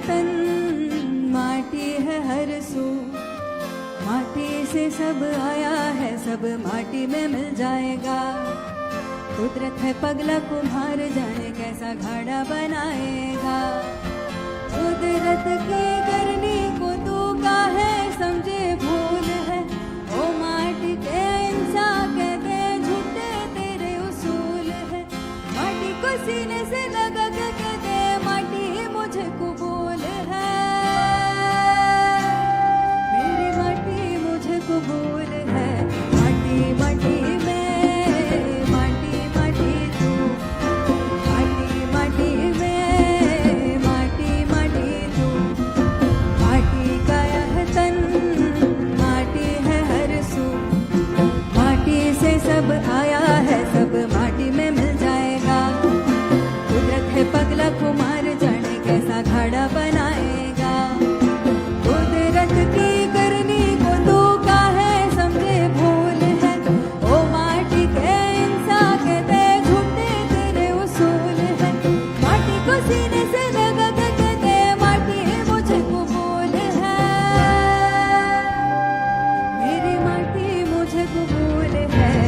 तन, माटी है हर सू। माटी से सब आया है, सब माटी में मिल जाएगा। कुदरत है पगला कुम्हार, जाने कैसा घड़ा बनाएगा। कुदरत की करनी को तू काहे समझे भूल है। ओ माटी के इंसान कहते झूठे तेरे उसूल है। माटी को सीने से लगा के कहते माटी ही मुझे कबूल है। मेरी माटी मुझे कबूल है। माटी माटी में सब आया है, सब माटी में मिल जाएगा। कुदरत है पगला कुमार, जाने कैसा घड़ा बनाएगा। कुदरत की करनी को तू काहे समझे भूल है। ओ माटी के इंसान कहते झूठे तेरे उसूल है। माटी को सीने से लगा के कहते माटी मुझे कबूल है। मेरी माटी मुझे कबूल है।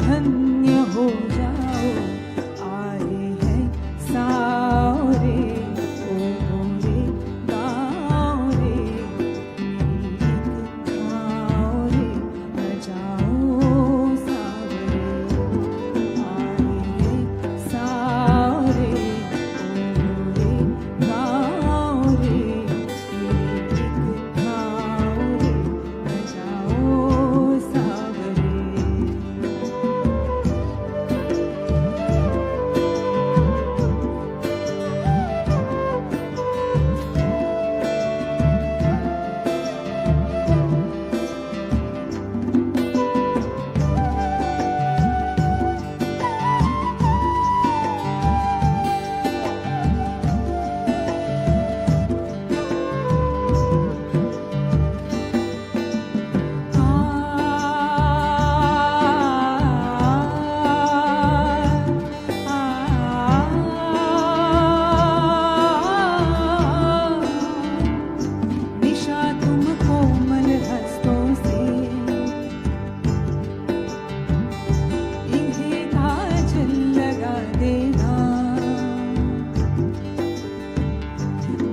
धन्य हो जाओ। आए हैं सारे ओ रे गाओ रे, गीत गाओ रे बजाओ सावरे। आए हैं सारे ओ रे गाओ रे, गीत गाओ रे बजाओ सावरे। निशा तुम कोमल हस्तों से इन्हें काजल लगा देना।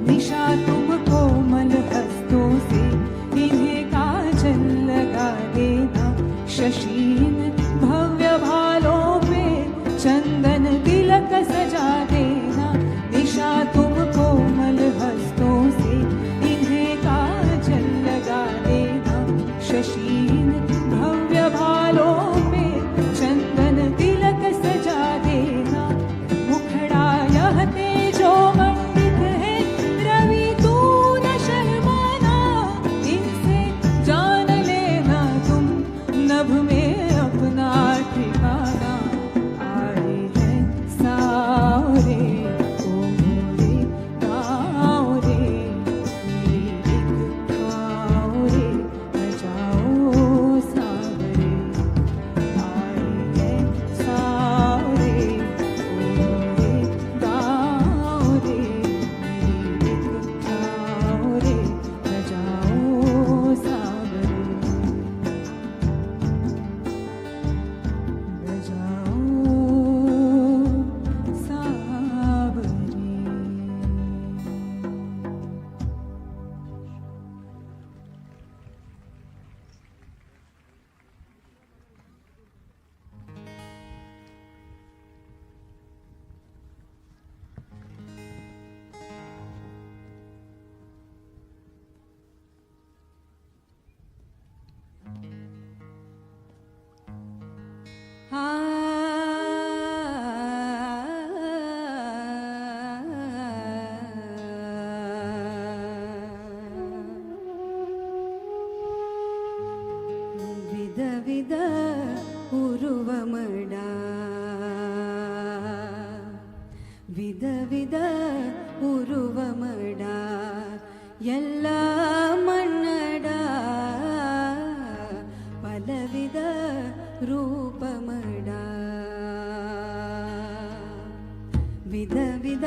निशा तुम कोमल हस्तों से इन्हें काजल लगा देना। शशीन भव्य भालों पे चंदन तिलक सजा देना। निशा तुम कोमल हस्तों से इन्हें काजल लगा देना। शशीन भव्य भालों पे चंदन तिलक सजा देना। मुखड़ा यह तेजो मंडित है, रवि तू न शर्माना। इनसे जान लेना तुम नभ में अपना ठिकाना। आए हैं सारे ओ रे गाओ रे, गीत गाओ रे बजाओ सावरे। आए हैं सारे ओ रे गाओ रे, गीत गाओ रे बजाओ सावरे। बजाओ सावरे। ವಿಧ ವಿಧ ಉರುವಮಡ, ವಿಧ ವಿಧ ಉರುವಮಡ, ಎಲ್ಲ ಮನ್ನಡ ಪಲವಿಧ ರೂಪಮಡ. ವಿಧ ವಿಧ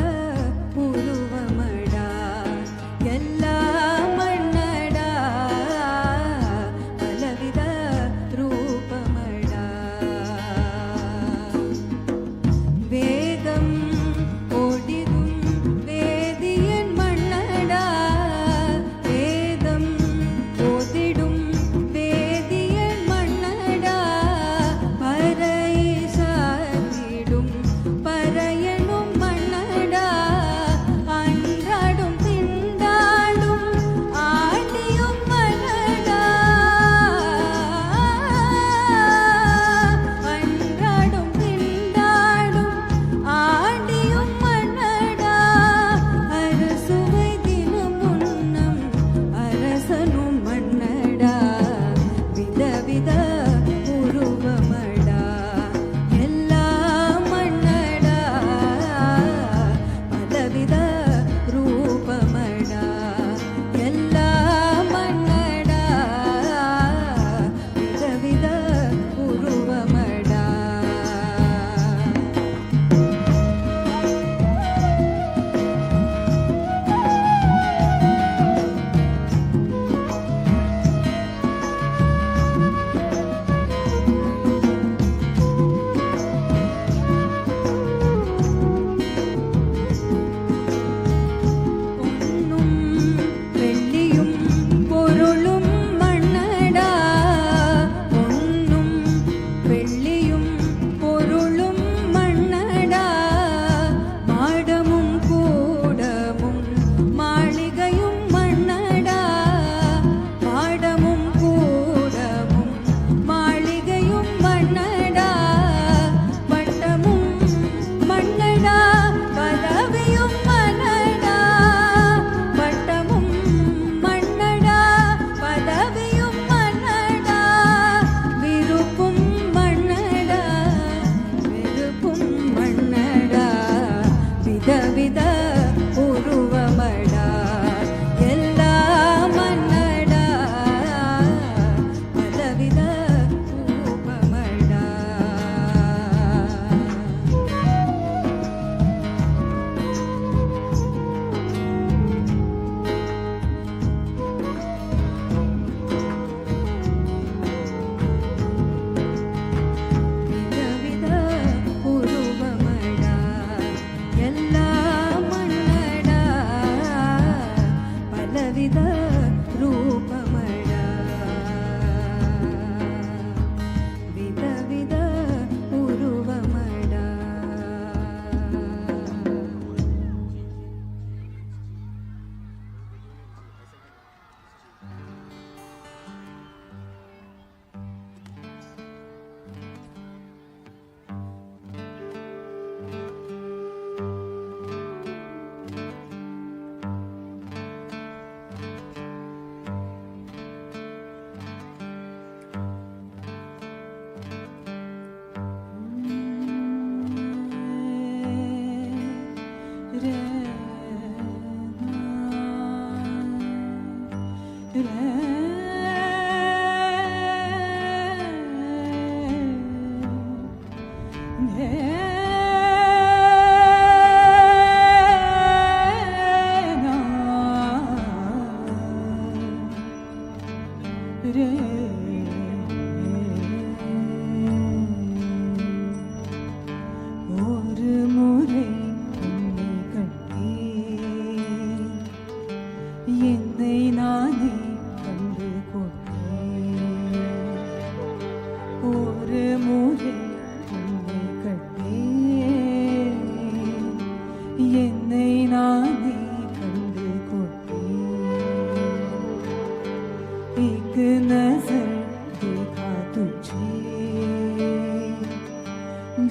ಉರುವಮಡ, ಎಲ್ಲ ಮನ್ನಡ ಪಲವಿಧ ರೂಪಮಡ. வேதம் ஓடிடும் வேதியன் மன்னடா, வேதம் ஓதிடும் வேதியன் மன்னடா. பர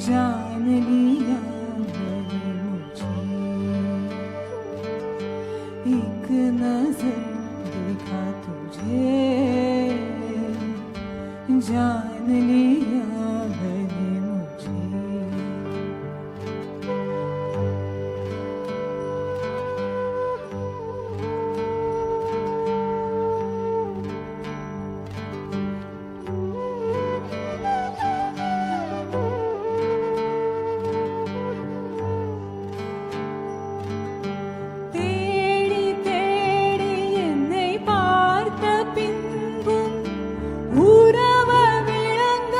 जान लिया मैंने मुझे, एक नजर देखा तुझे, जान लिया मैंने मुझे। தேடி தேடி என்னை பார்த்த பின்பும் உறவ விளங்க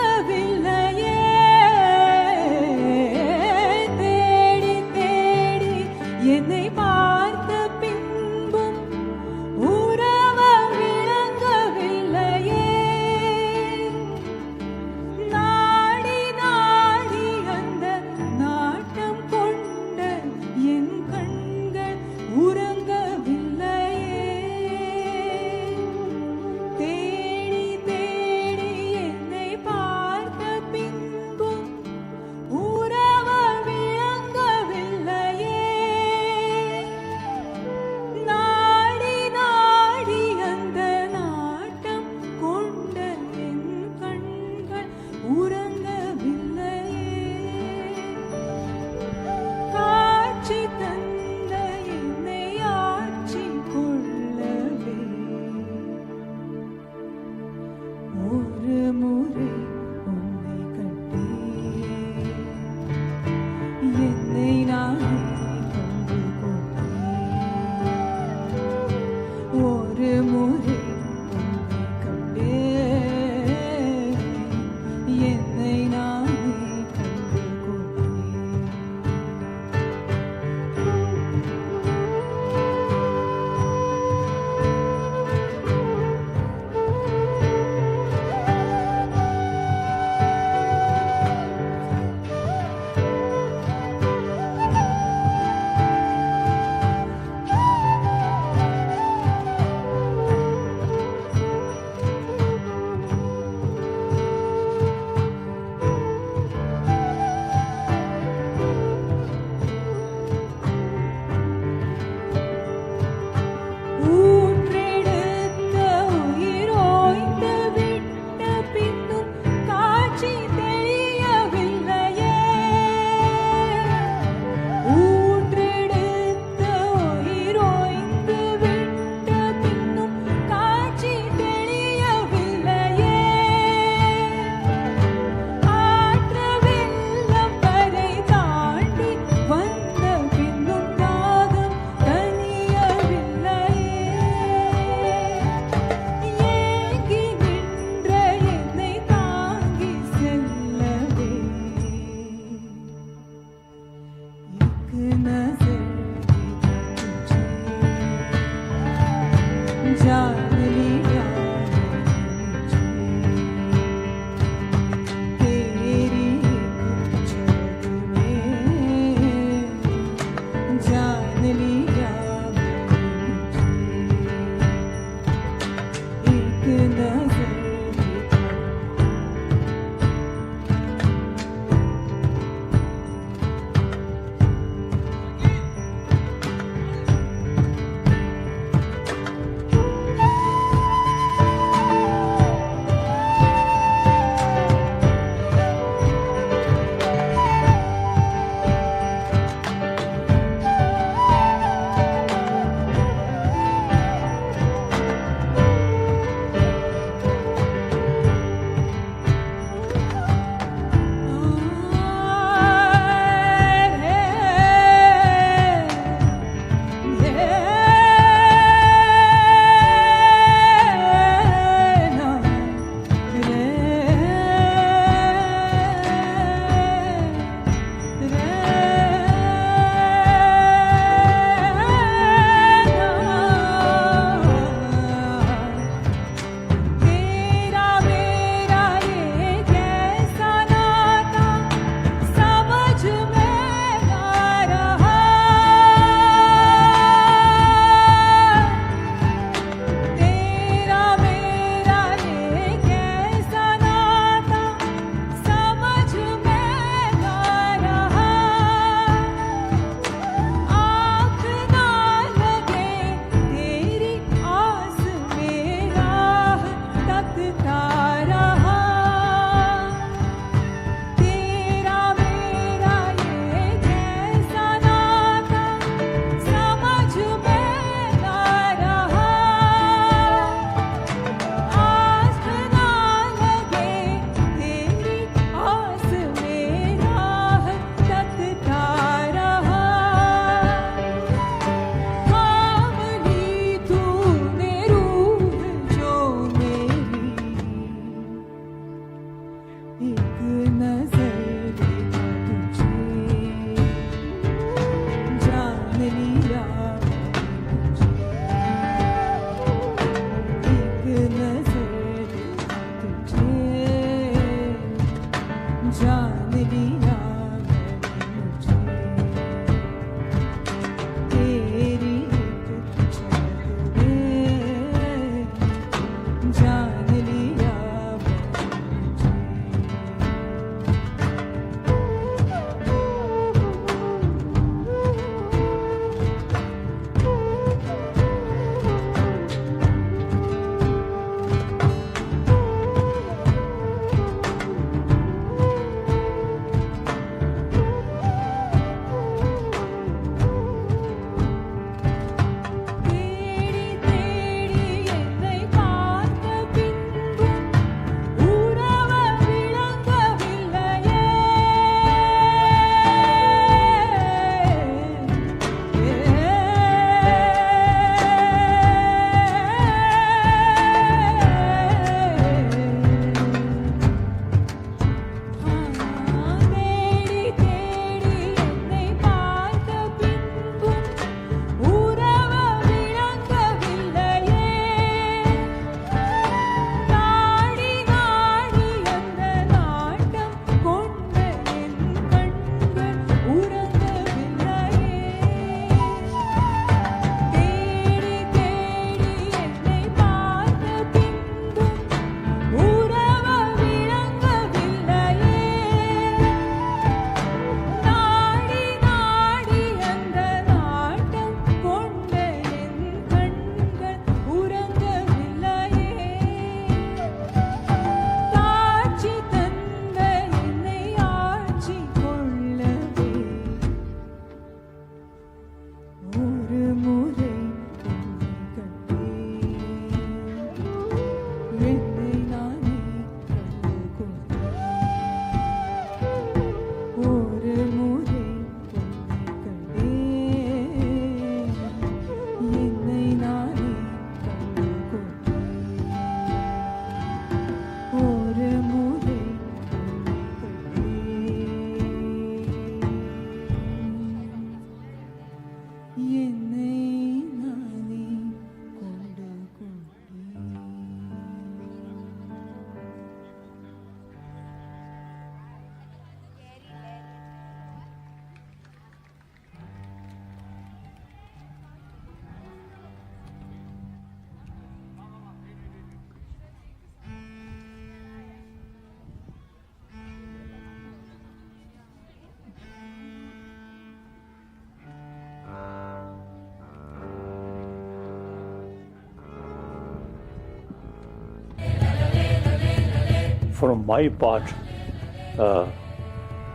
from my part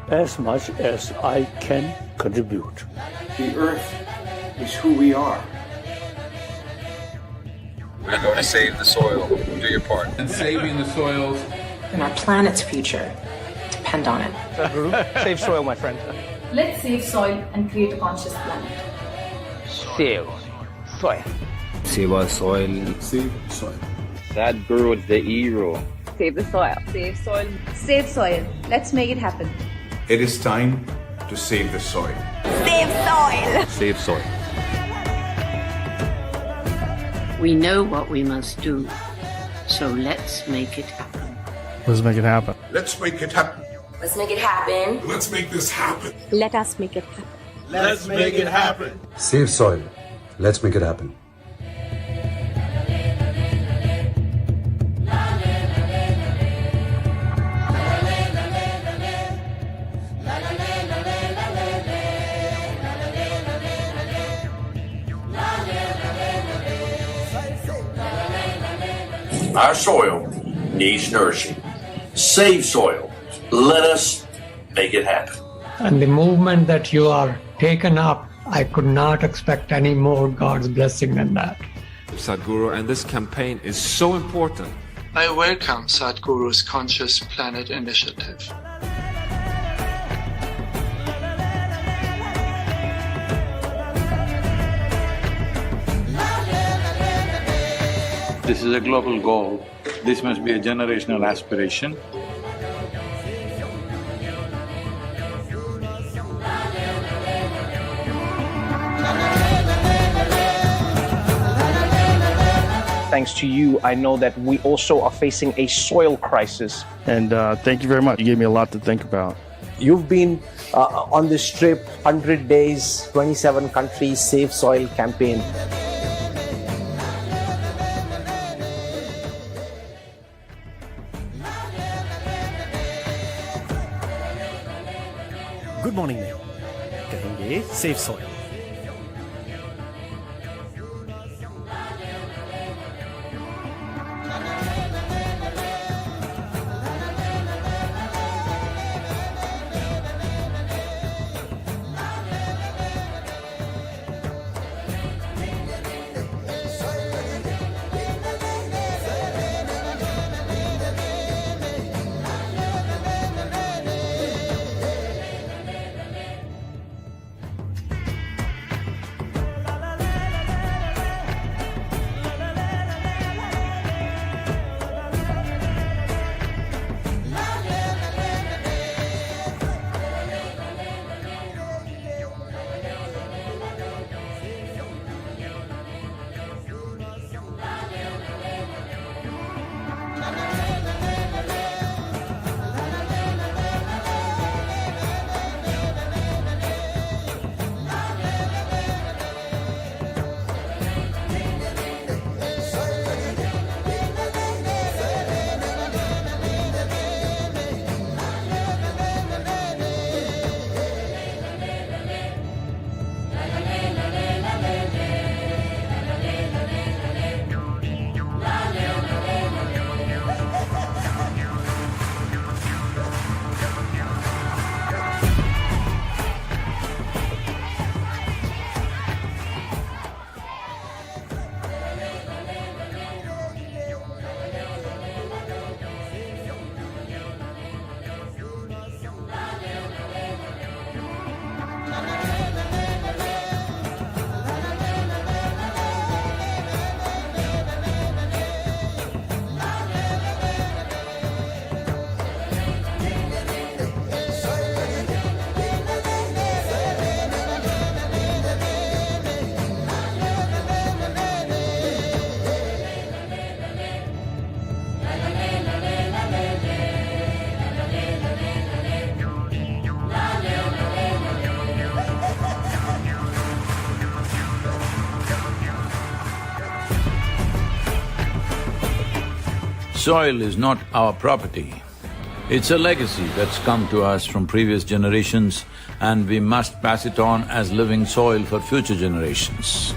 as much as I can contribute. The earth is who we are. We're going to save the soil. Do your part. And saving the soils. And our planet's future depend on it. Sadhguru, save soil, my friend. Let's save soil and create a conscious planet. Save soil. Save our soil. Save soil. Sadhguru, the hero. Save the soil. Save soil. Save soil. Let's make it happen. It is time to save the soil. Save soil. Save soil. We know what we must do, so let's make it happen. Let's make it happen. Let's make it happen. Let's make it happen. Let's make this happen. Let us make it happen. Let's make it happen. Save soil. Let's make it happen. Our soil needs nourishing. Save soil. Let us make it happen. And the movement that you are taken up, I could not expect any more God's blessing than that. Sadhguru, and this campaign is so important. I welcome Sadhguru's Conscious Planet Initiative. This is a global goal. This must be a generational aspiration. Thanks to you, I know that we also are facing a soil crisis. And thank you very much. You gave me a lot to think about. You've been on this trip, 100 days, 27 countries, Save Soil campaign. Good morning में कहेंगे safe soil. Soil is not our property. It's a legacy that's come to us from previous generations, and we must pass it on as living soil for future generations.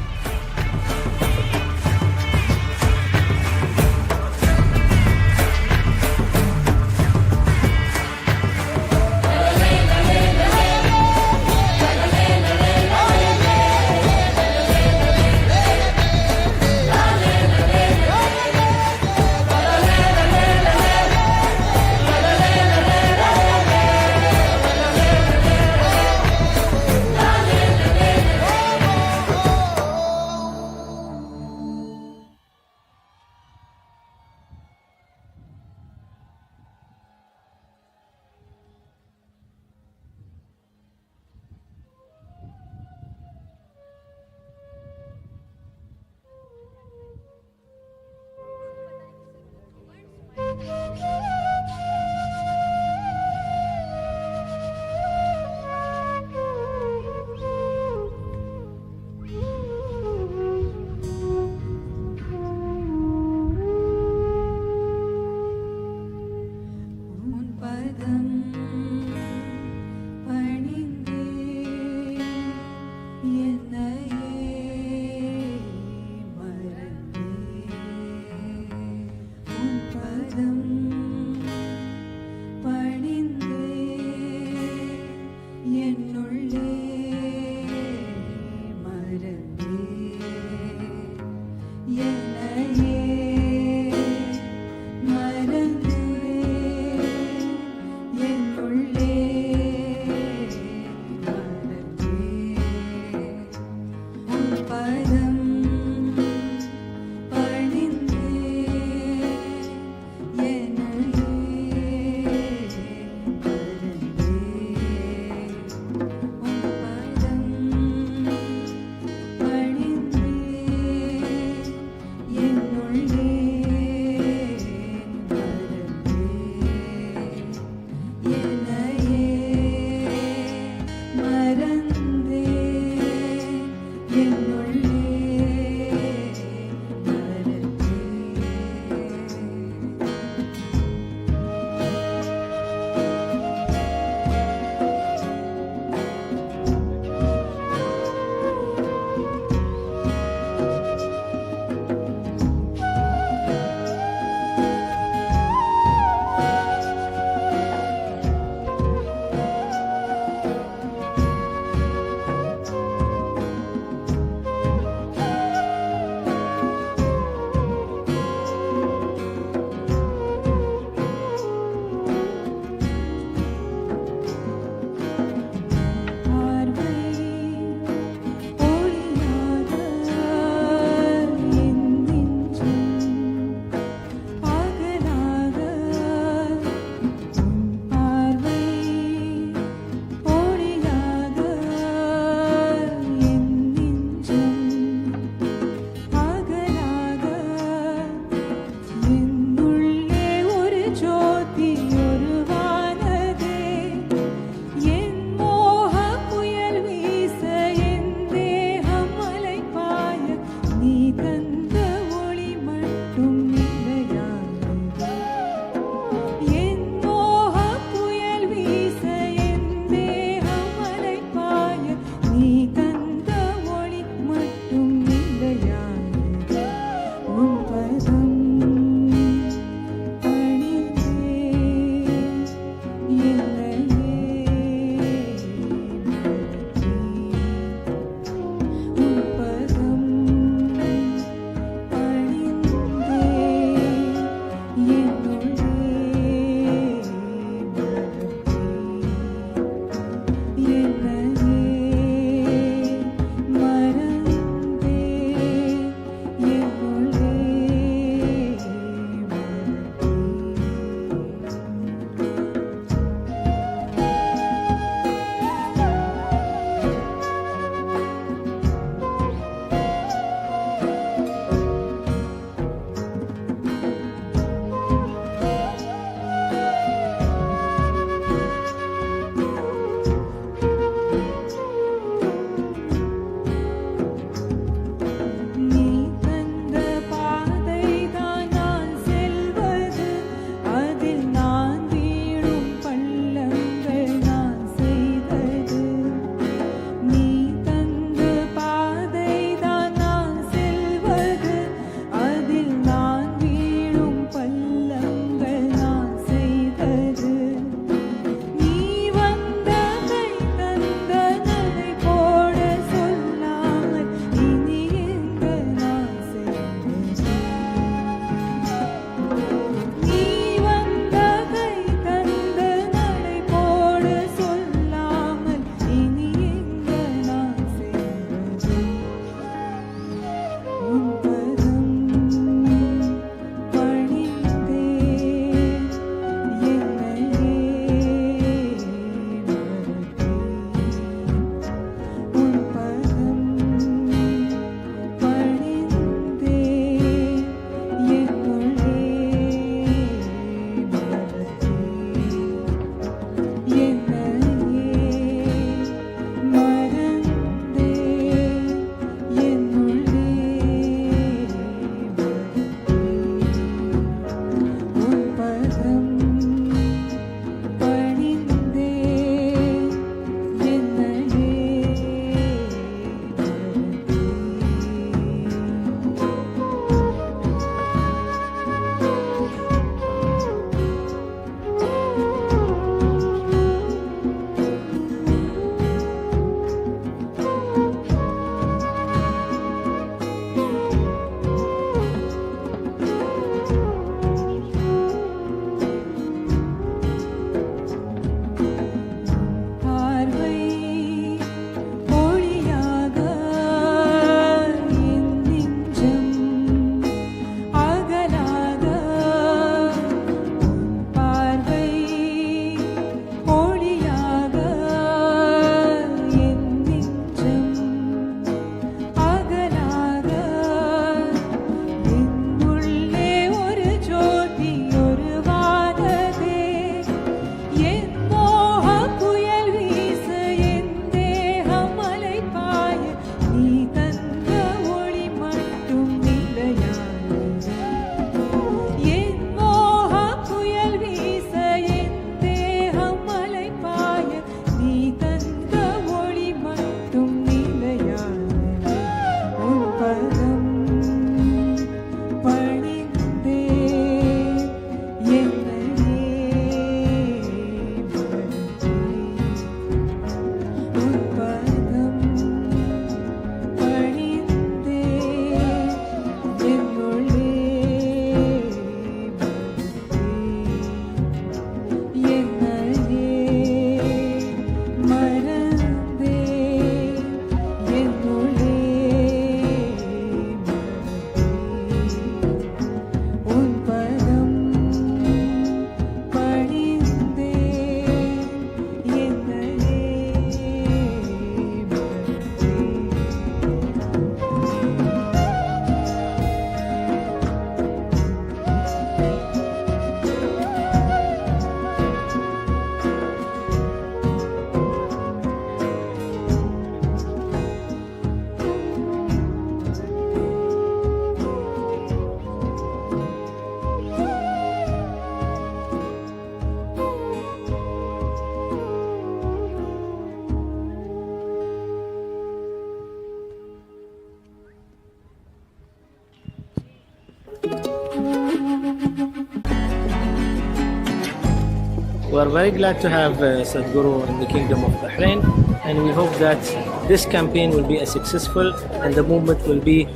are very glad to have Sadhguru in the Kingdom of Bahrain, and we hope that this campaign will be as successful and the movement will be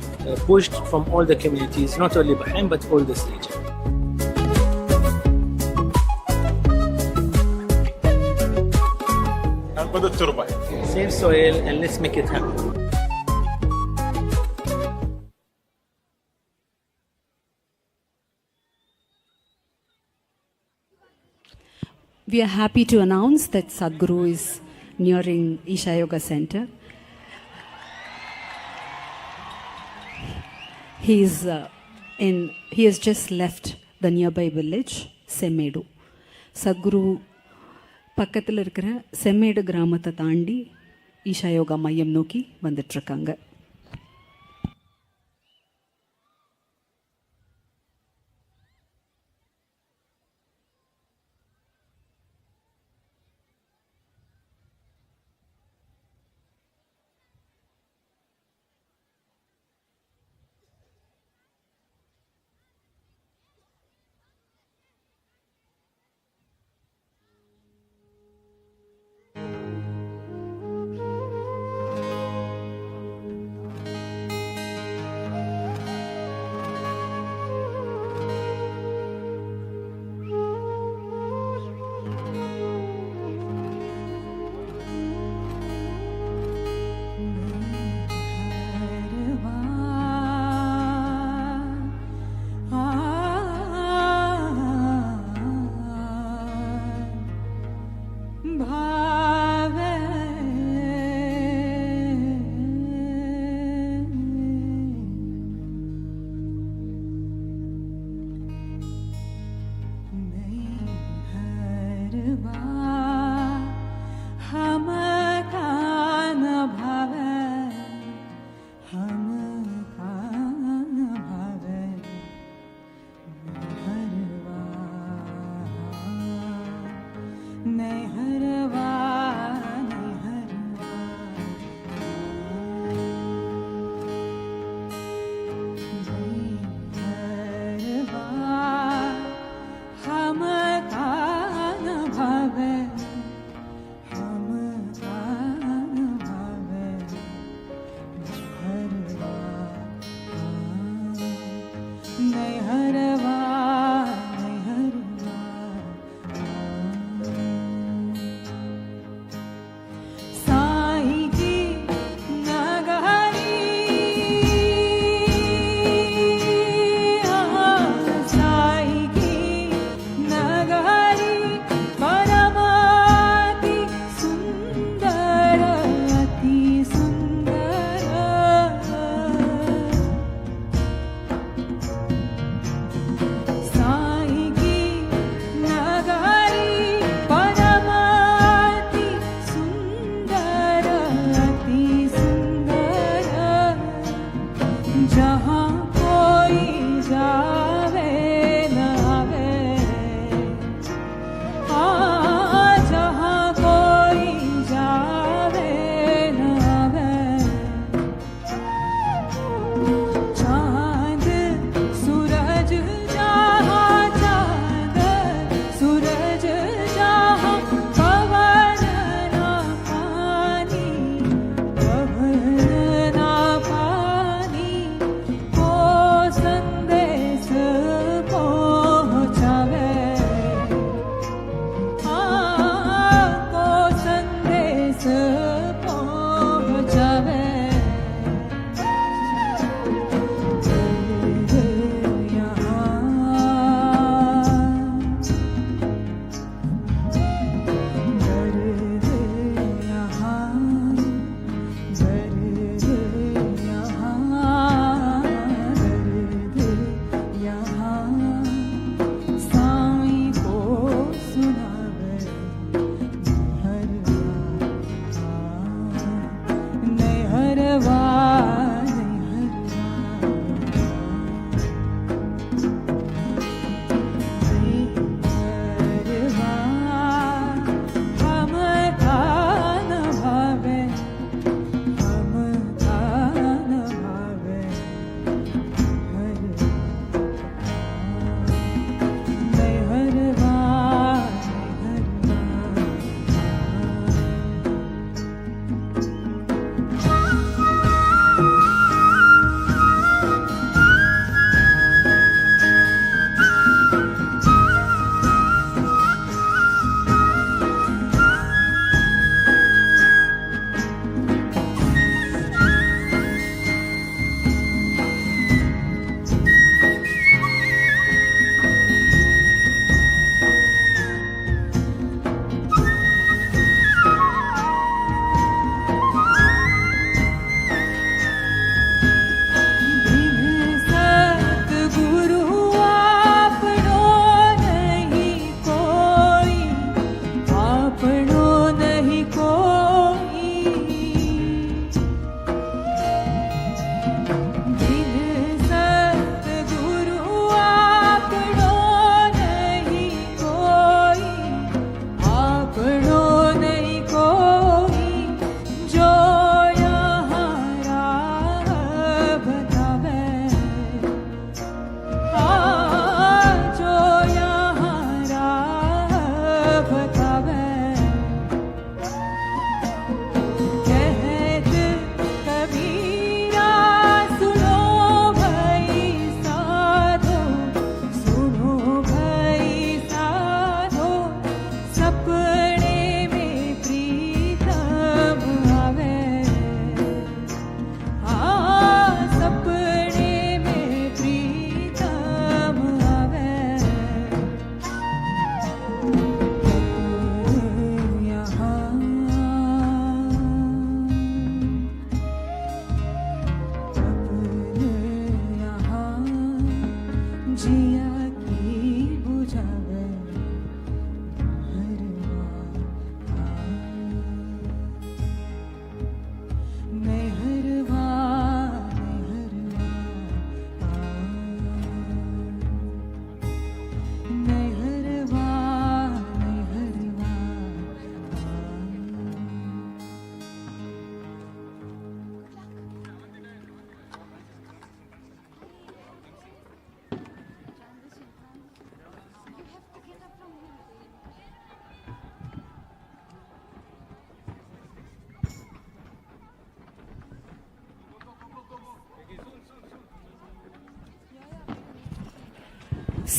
pushed from all the communities, not only Bahrain but all this region. Save soil and let's make it happen. We are happy to announce that Sadhguru is nearing Isha Yoga Center. He has just left the nearby village, Semmedu. Sadhguru பக்கத்தில் இருக்கிற செம்மேடு கிராமத்தை தாண்டி ஈஷா யோகா மையம் நோக்கி வந்துட்டுருக்காங்க.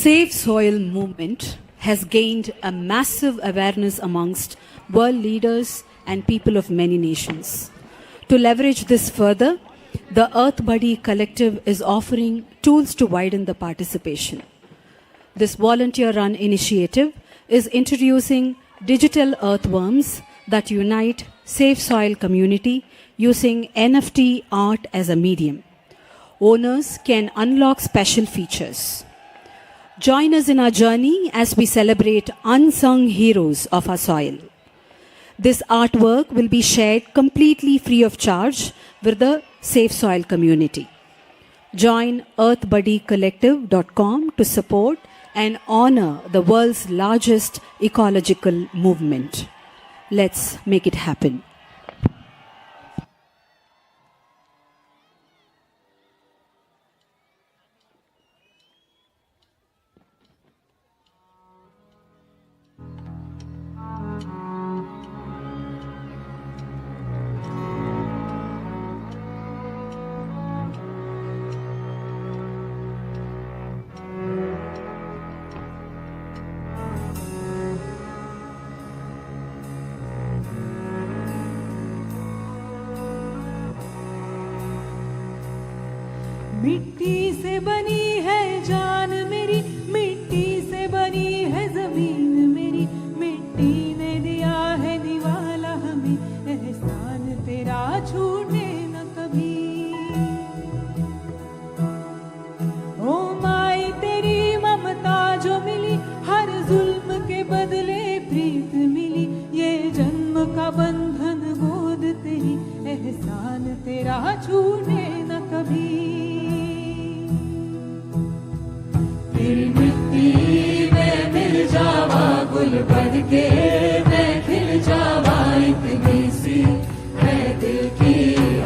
Save Soil movement has gained a massive awareness amongst world leaders and people of many nations. To leverage this further, the Earth Buddy Collective is offering tools to widen the participation. This volunteer-run initiative is introducing digital earthworms that unite Save Soil community using NFT art as a medium. Owners can unlock special features. Join us in our journey as we celebrate unsung heroes of our soil. This artwork will be shared completely free of charge with the Save Soil community. Join earthbuddycollective.com to support and honor the world's largest ecological movement. Let's make it happen. मिट्टी से बनी है जान मेरी, मिट्टी से बनी है जमीन मेरी, मिट्टी ने दिया है निवाला हमें, एहसान तेरा छूटे न कभी। ओ माई तेरी ममता जो मिली, हर जुल्म के बदले प्रीत मिली, ये जन्म का बंधन गोद तेरी, एहसान तेरा छूटे न कभी। तेरी मिट्टी में मिल जावा गुल बन के, मैं खिल जावा इतनी सी है दिल की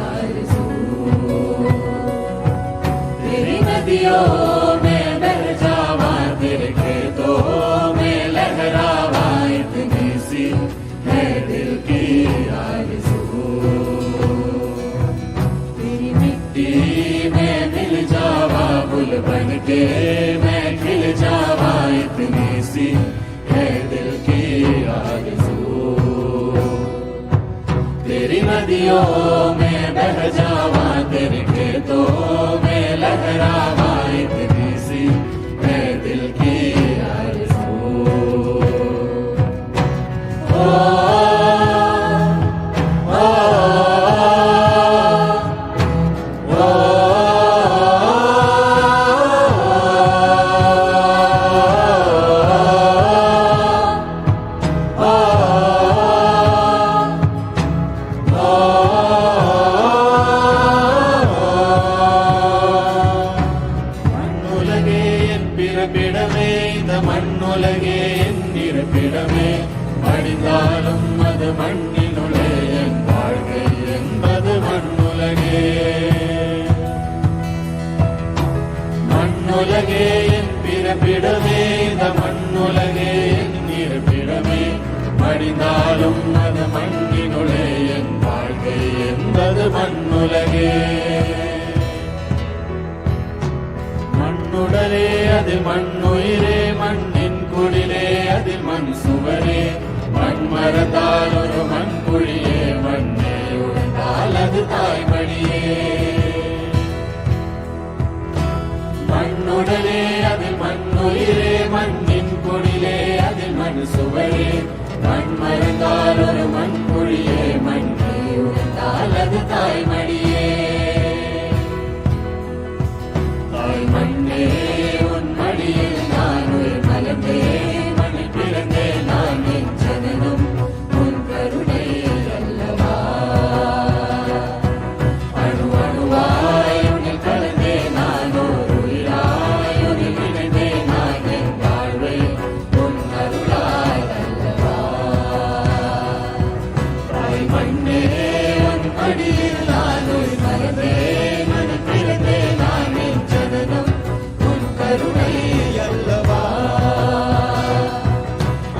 आरज़ू। तेरी नदियों में बह जावा, तेरे खेतों में लहरावा इतनी सी है दिल की आरज़ू। तेरी मिट्टी में मिल जावा गुल बन के, खिल जावा इतनी सी है दिल की आरज़ू। तेरी नदियों में बह जावा, तेरे खेतों में लहरावा इतनी सी है दिल की आरज़ू। மண்ணுடலே அதில் மண்ணுயிரே, மண்ணின் குடிலே அதில் மண் சுவரே, மண் மறந்தால் ஒரு மண் குழியே, மண்ணே உடைந்தால் அது தாய்மடியே। மண்ணுடலே அதில் மண்ணுயிரே, மண்ணின் குடிலே அதில் மண் சுவரே, மண் மறந்தால் ஒரு மண் குழியே, மண்ணே உடைந்தால் அது தாய்மடியே। தாய் மண்ணே உன் மடியில் நான் உயிர் மலர்ந்தேன், மண்ணில் பிறந்தேன் நான், என் ஜனனம் உன் கருணை அல்லவா। அணு அணுவாய் உன்னில் கலந்தேன் நான், ஓர் உயிராய் உன்னில் இணைந்தேன் நான், என் வாழ்வை உன் அருளாய் அல்லவா। தாய் மண்ணே உன் மடியில் நான் உயிர் மலர்ந்தேன், மண்ணில் பிறந்தேன் நான், என் ஜனனம் உன் கருணை அல்லவா।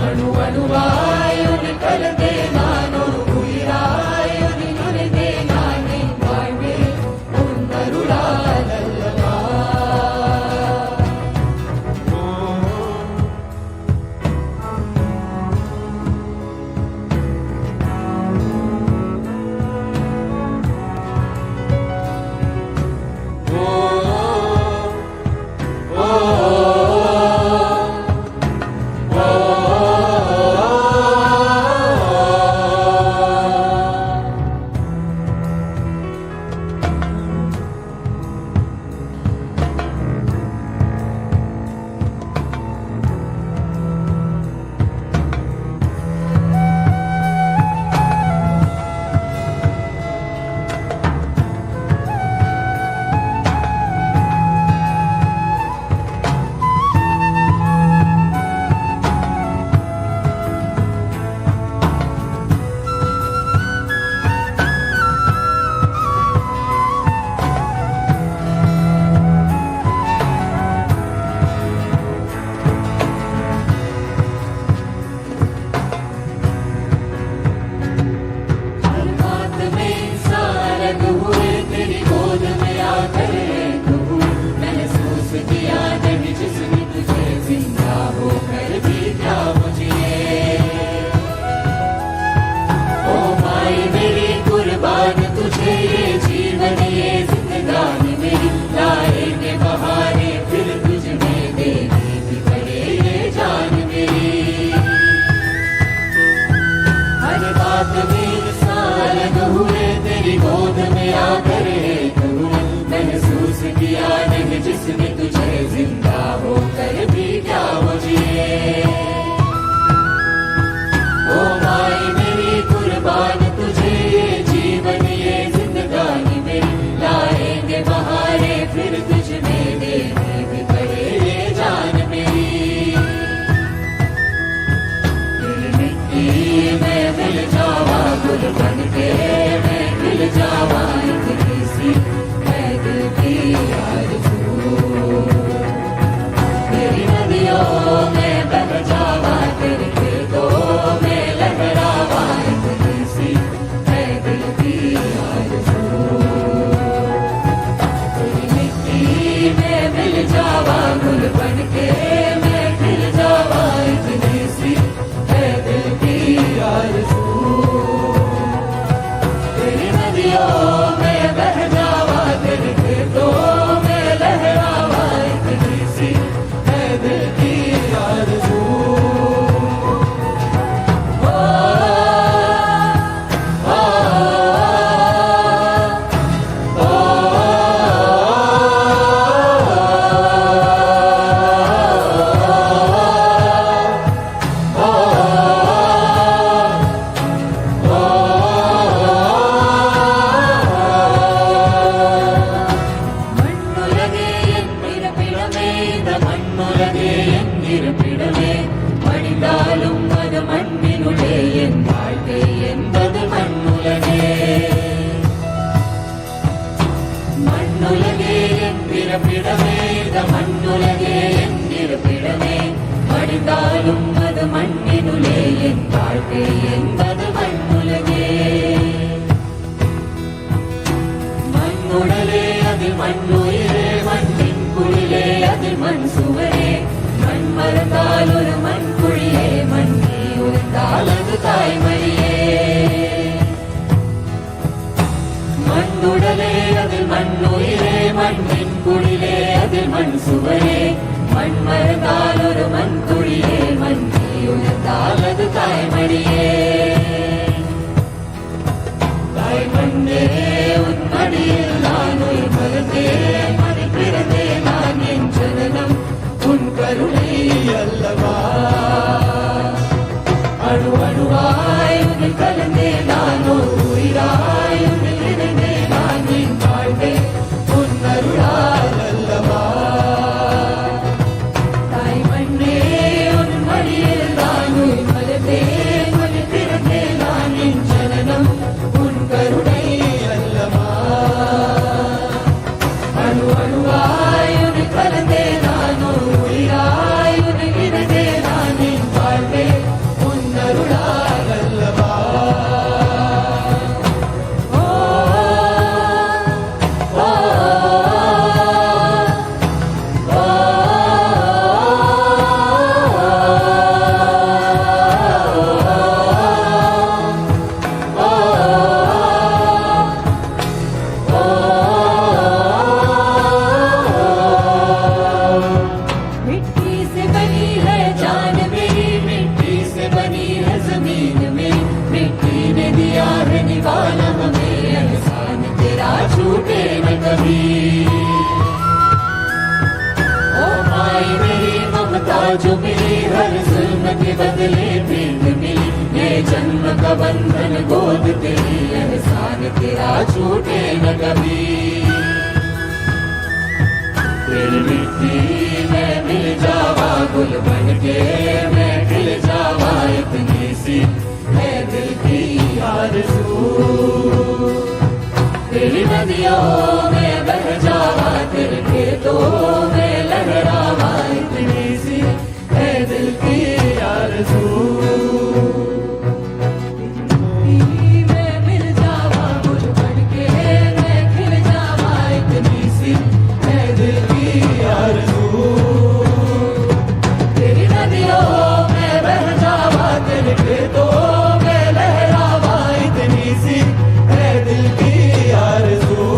அணு அணுவாய் உன்னில் கலந்தேன் நான், ஒரு உயிராய் உன்னில் நுழைந்தேன் நான், என் வாழ்வே உன் அருளால் அல்லவா। गुल बनके मैं खिल जावा इतनी सी है दिल की आरज़ू। तेरी नदियों में बह जावा तेरे खेतों में लहरावा इतनी सी है दिल की आरज़ू। तेरी मिट्टी में मिल जावा गुल बनके मैं खिल जावा इतनी सी है दिल की आरज़ू। तेरी नदियों में बह जावा तेरे खेतों में लहरावा इतनी सी है दिल की आरज़ू। जो मिली हर जुल्म के बदले प्रीत मिली, ये जन्म का बंधन गोद तेरी, एहसान तेरा छूटे न कभी। तेरी मिट्टी में मिल जावा गुल बनके मैं खिल जावा इतनी सी है दिल की आरज़ू। तेरी नदियों में बह जावा तेरे खेतों में लहरावा इतनी सी है दिल की आरज़ू। में मिल जावा गुल बनके मैं खिल जावा इतनी सी है दिल की आरज़ू। तेरी नदियों में बह जावा तेरे खेतों में लहरावा इतनी सी है दिल की आरज़ू।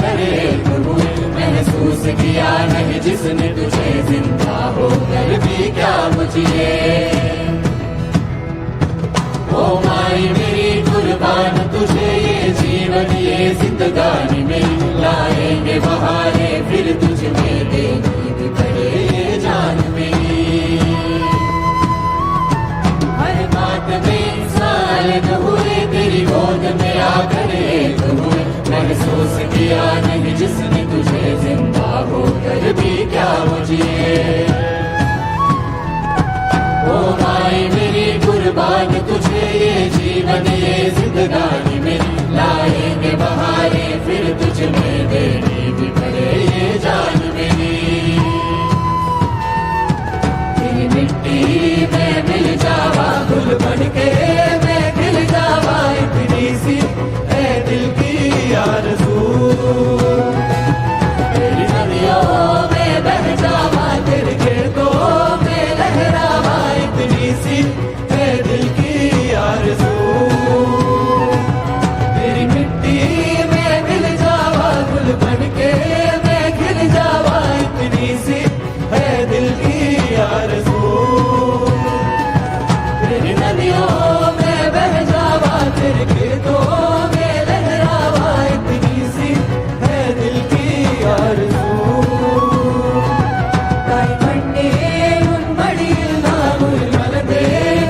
करे कबूल महसूस किया नहीं जिसने तुझे जिंदा होकर भी क्या मुझे ओ माई मेरी कुर्बान तुझे ये जीवन ये जिंदगानी में लाएंगे बहारे फिर तुझ में देनी भी पड़े ये जान मेरी हर बात में साल हुए तेरी गोद में आकर एक हुए महसूस किया नहीं जिसने तुझे जिंदा होकर भी क्या मुझे ओ माई मेरी कुर्बान तुझे ये जीवन ये जिंदगानी में लाएंगे बहारे फिर तुझ में देनी भी पड़े ये जान मेरी तेरी मिट्टी में मिल जावा गुल बन के मैं खिल जावा इतनी सी है दिल की आरज़ू तेरी नदियों में बह जावा तेरे खेतों में लहरावा इतनी सी है दिल की आरज़ू तेरी मिट्टी में मिल जावा गुल बन के मैं खिल जावा इतनी सी है दिल की आरज़ू तेरी नदियों में बह जावा तेरे खेतों में लहरावा इतनी सी है दिल की आरज़ू ताई मन्ने उन मड़ी नामुल मलदे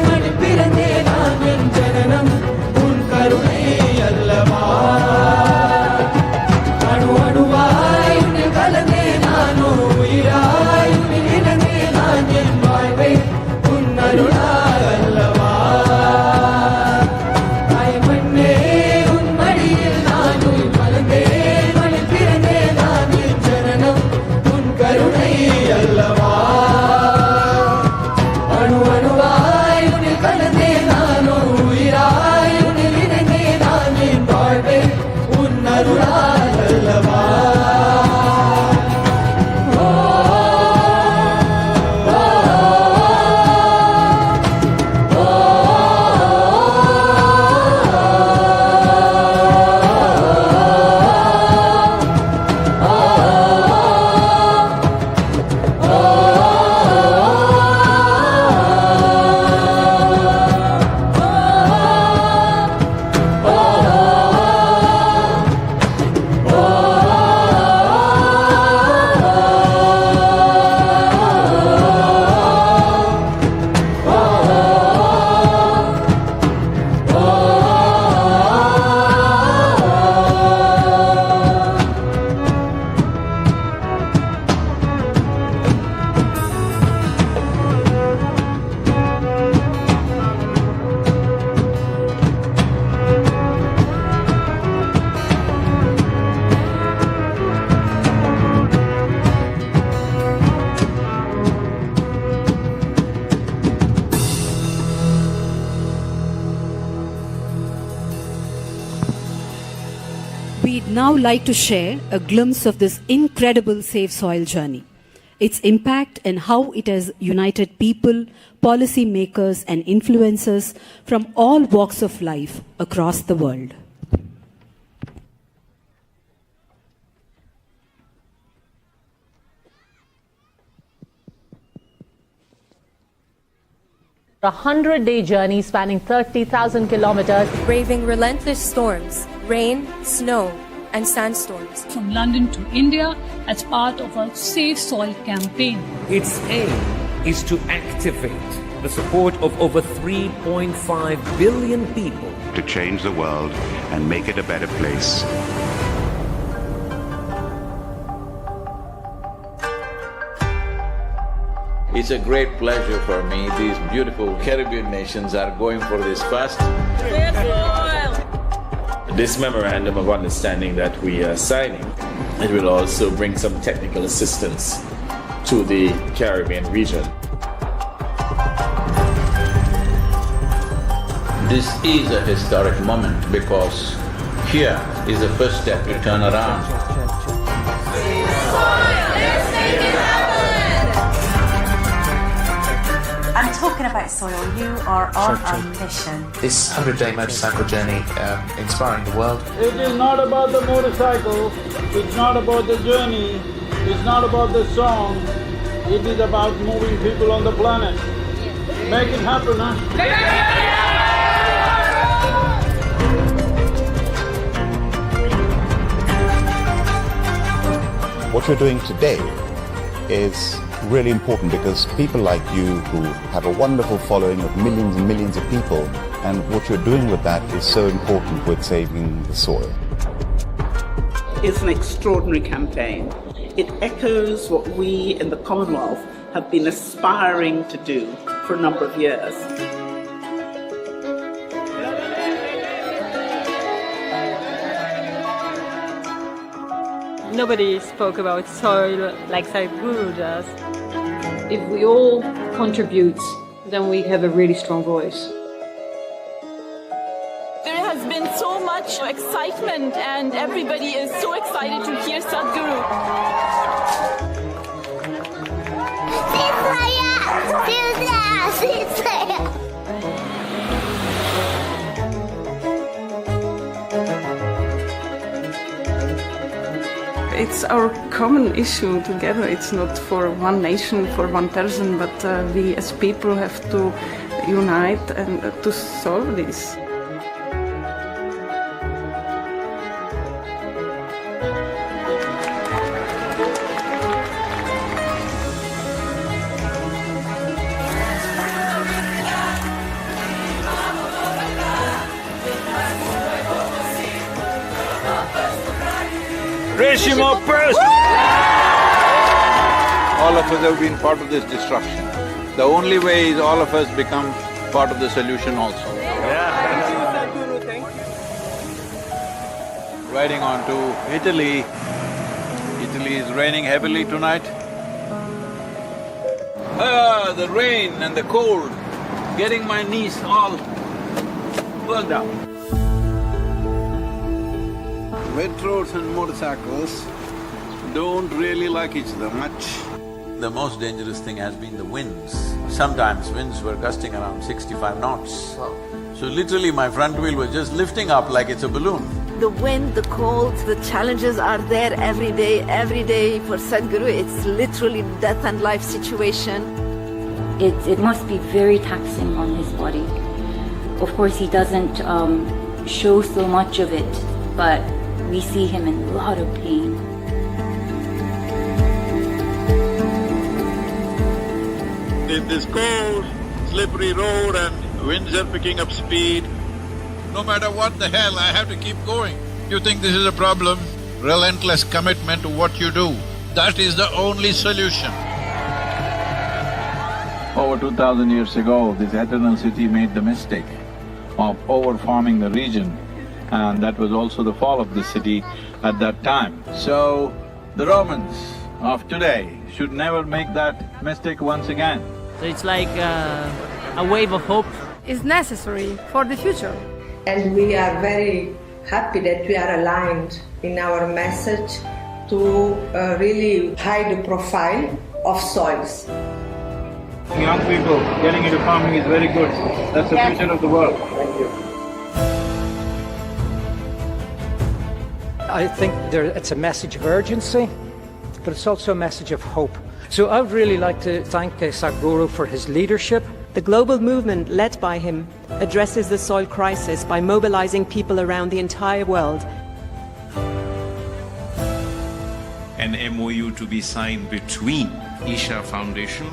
मन पिरदे नामिन जननम उन करुणे अल्लवा अणु अणुवाय उन कलदे नानो उयराय उन हिनदे नानिन वायवे उन अरुणा अल्लवा ताई मन्ने उन मड़ी नानुल मलदे मन पिरदे नामिन जननम उन करुणे अल्लवा अणु अणुवाय उन कलदे नानो उयराय उन हिनदे नानिन वायवे उन Aruna अल्लवा We'd now like to share a glimpse of this incredible Save Soil journey, its impact and how it has united people, policy makers and influencers from all walks of life across the world. A 100-day journey spanning 30,000 kilometers. Braving relentless storms, rain, snow, and sandstorms. From London to India as part of a Save Soil campaign. Its aim is to activate the support of over 3.5 billion people to change the world and make it a better place. It's a great pleasure for me. These beautiful Caribbean nations are going for this fast. This memorandum of understanding that we are signing, it will also bring some technical assistance to the Caribbean region. This is a historic moment because here is the first step to turn around. I'm talking talking about soil. You are on a mission. This 100-day motorcycle journey, inspiring the world. It is not about the motorcycle, it's not about the journey, it's not about the song, it is about moving people on the planet. Make it happen, huh? What you're doing today is really important because people like you who have a wonderful following of millions and millions of people, and what you're doing with that is so important with saving the soil. It's an extraordinary campaign. It echoes what we in the Commonwealth have been aspiring to do for a number of years. Nobody spoke about soil like Sadhguru does. If we all contribute, then we have a really strong voice. There has been so much excitement and everybody is so excited to hear Sadhguru. It's our common issue together. It's not for one nation, for one person, but we as people have to unite and to solve this. All of us have been part of this destruction. The only way is all of us become part of the solution also. Riding on to Italy. Italy is raining heavily tonight. Ah, the rain and the cold, getting my knees all worked out. Metros and motorcycles don't really like each other much. The most dangerous thing has been the winds. Sometimes winds were gusting around 65 knots. So literally my front wheel was just lifting up like it's a balloon. The wind, the cold, the challenges are there every day for Sadhguru. It's literally death and life situation. It must be very taxing on his body. Of course, he doesn't show so much of it, but we see him in a lot of pain. In this cold, slippery road and winds are picking up speed, no matter what the hell, I have to keep going. You think this is a problem? Relentless commitment to what you do. That is the only solution. Over 2000 years ago, this eternal city made the mistake of over-farming the region, and that was also the fall of the city at that time. So, the Romans of today should never make that mistake once again. So it's like a wave of hope. Is necessary for the future. And we are very happy that we are aligned in our message to really high the profile of soils. Young people getting into farming is very good. That's the future of the world. Thank you. I think it's a message of urgency, but it's also a message of hope. So I would really like to thank Sadhguru for his leadership. The global movement led by him addresses the soil crisis by mobilizing people around the entire world. An MOU to be signed between Isha Foundation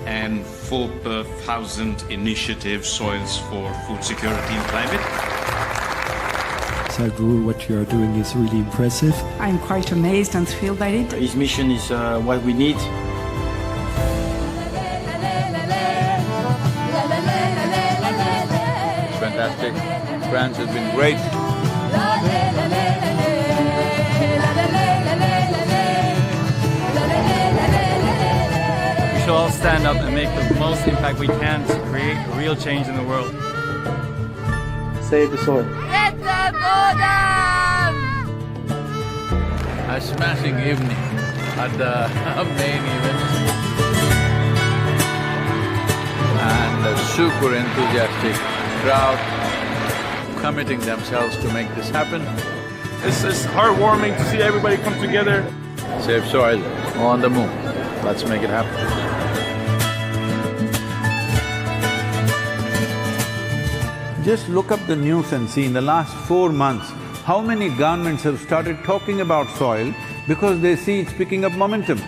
and 4,000 Initiative Soils for Food Security and Climate. Sadhguru, what you are doing is really impressive. I'm quite amazed and thrilled by it. His mission is what we need. Fantastic. France has been great. We should all stand up and make the most impact we can to create real change in the world. Save the soil. Let them go down! A smashing evening at the main event. and a super enthusiastic crowd committing themselves to make this happen. It's heartwarming to see everybody come together. Save soil on the move. Let's make it happen. Just look up the news and see in the last 4 months, how many governments have started talking about soil because they see it's picking up momentum.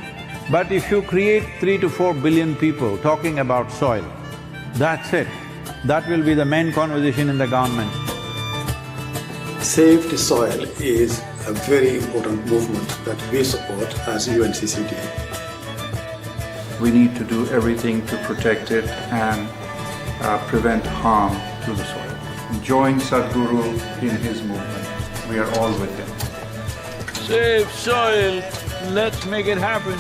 But if you create 3 to 4 billion people talking about soil, that's it. That will be the main conversation in the government. Save the Soil is a very important movement that we support as UNCCD. We need to do everything to protect it and prevent harm to the soil. Join Sadhguru in his movement. We are all with him. Save soil, let's make it happen.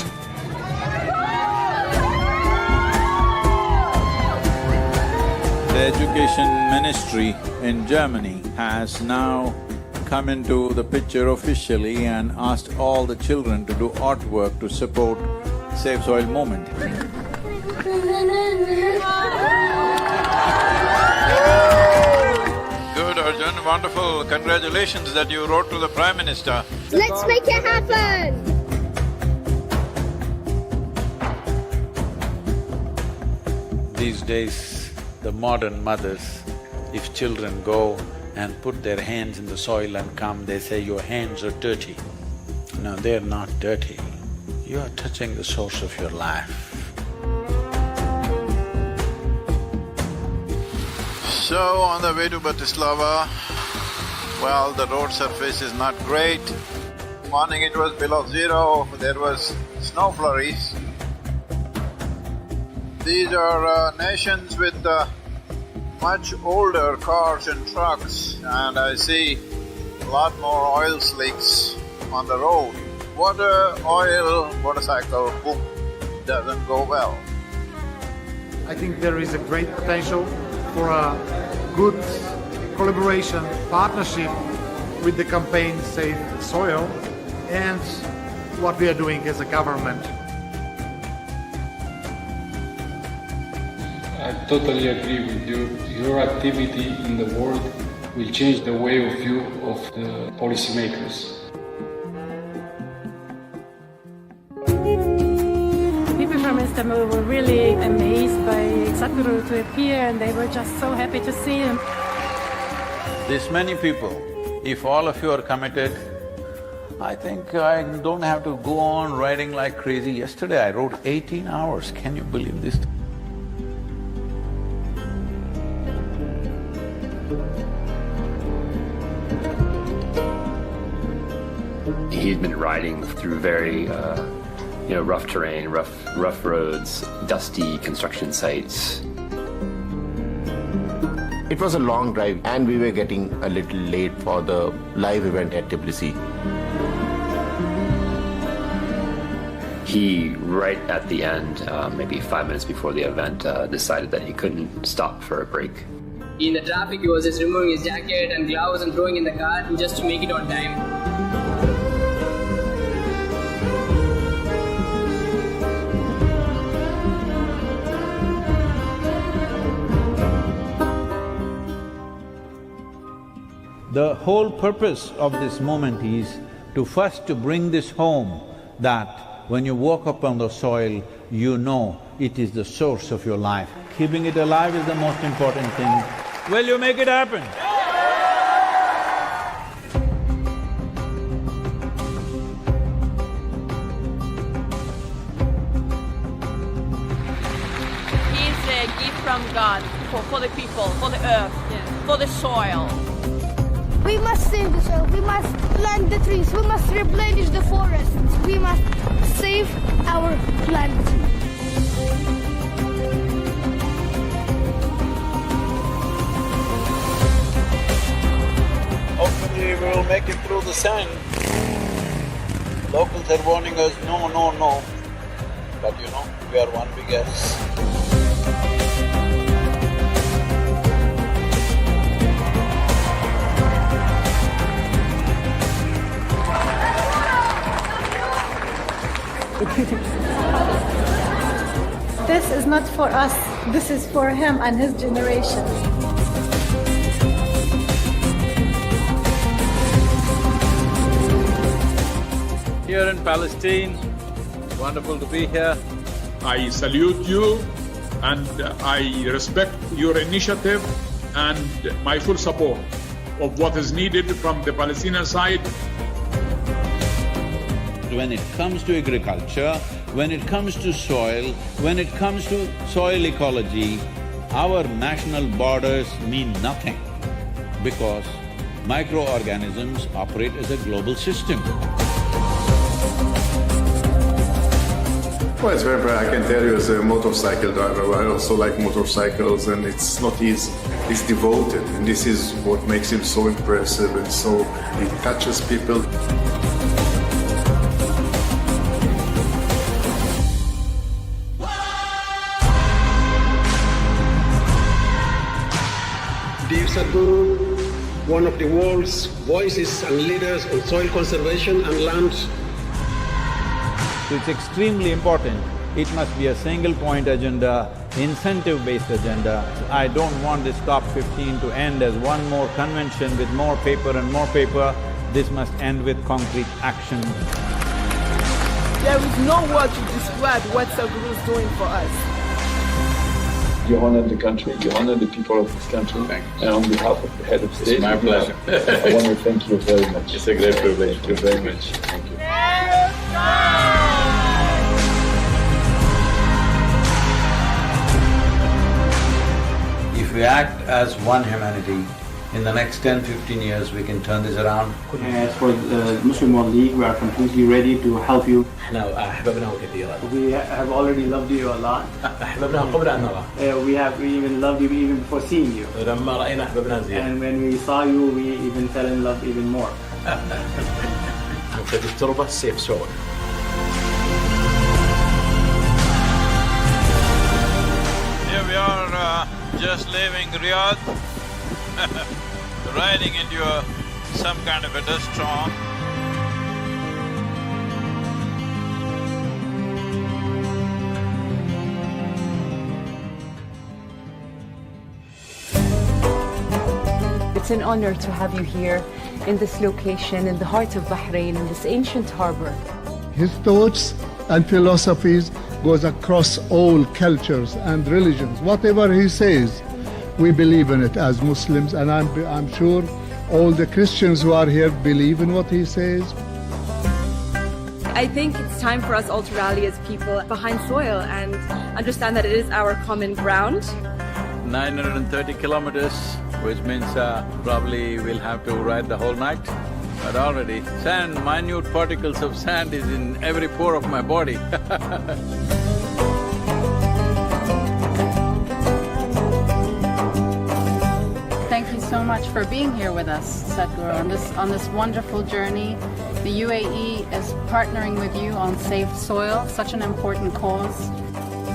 The Education Ministry in Germany has now come into the picture officially and asked all the children to do artwork to support Save Soil movement. Good, Arjun, wonderful. Congratulations that you wrote to the Prime Minister. Let's make it happen! These days, the modern mothers, if children go and put their hands in the soil and come, they say, your hands are dirty. No, they're not dirty. You are touching the source of your life. So, on the way to Bratislava, well, the road surface is not great. Morning it was below zero, there was snow flurries. These are nations with much older cars and trucks, and I see a lot more oil slicks on the road. Water, oil, motorcycle, boom, doesn't go well. I think there is a great potential for a good collaboration, partnership with the campaign Save Soil and what we are doing as a government. I totally agree with you. Your activity in the world will change the way of view of the policymakers. People from Istanbul were really amazed by Sadhguru to appear, and they were just so happy to see him. This many people, if all of you are committed, I think I don't have to go on writing like crazy. Yesterday I wrote 18 hours, can you believe this? He's been riding through very, rough terrain, rough roads, dusty construction sites. It was a long drive and we were getting a little late for the live event at Tbilisi. He, right at the end, maybe 5 minutes before the event, decided that he couldn't stop for a break. In the traffic, he was just removing his jacket and gloves and throwing in the car just to make it on time. The whole purpose of this moment is to first to bring this home, that when you walk up on the soil, you know it is the source of your life. Keeping it alive is the most important thing. Will you make it happen? It's a gift from God for the people, for the earth, for the soil. We must save the soil, we must plant the trees, we must replenish the forests, we must save our planet. Hopefully we will make it through the sun. Locals are warning us, no, no, no. But we are one big S. this is not for us, this is for him and his generation. Here in Palestine, wonderful to be here. I salute you and I respect your initiative and my full support of what is needed from the Palestinian side. When it comes to agriculture, when it comes to soil, when it comes to soil ecology, our national borders mean nothing because microorganisms operate as a global system. Well, it's very bright. I can tell you as a motorcycle driver, I also like motorcycles and it's not easy. He's devoted and this is what makes him so impressive and so… it touches people. Dear Sadhguru, one of the world's voices and leaders on soil conservation and land. It's extremely important. It must be a single-point agenda, incentive-based agenda. I don't want this COP15 to end as one more convention with more paper and more paper. This must end with concrete action. There is no word to describe what Sadhguru is doing for us. You honor the country, you honor the people of this country. And on behalf of the head of state… It's my pleasure. I want to thank you very much. It's a great privilege. Thank you very much. Thank you. If we act as one humanity, in the next 10-15 years we can turn this around. As for the Muslim World League, we are completely ready to help you. We have already loved you a lot. We even loved you even before seeing you. And when we saw you, we even fell in love even more. Safe soil. Here we are, just leaving Riyadh, riding into some kind of a dust storm. It's an honor to have you here in this location, in the heart of Bahrain, in this ancient harbor. His thoughts and philosophies goes across all cultures and religions. Whatever he says, we believe in it as Muslims, and I'm sure all the Christians who are here believe in what he says. I think it's time for us all to rally as people behind soil and understand that it is our common ground. 930 kilometers, which means probably we'll have to ride the whole night. But already, sand, minute particles of sand is in every pore of my body. Thank you so much for being here with us, Sadhguru, on this wonderful journey. The UAE is partnering with you on Safe Soil, such an important cause.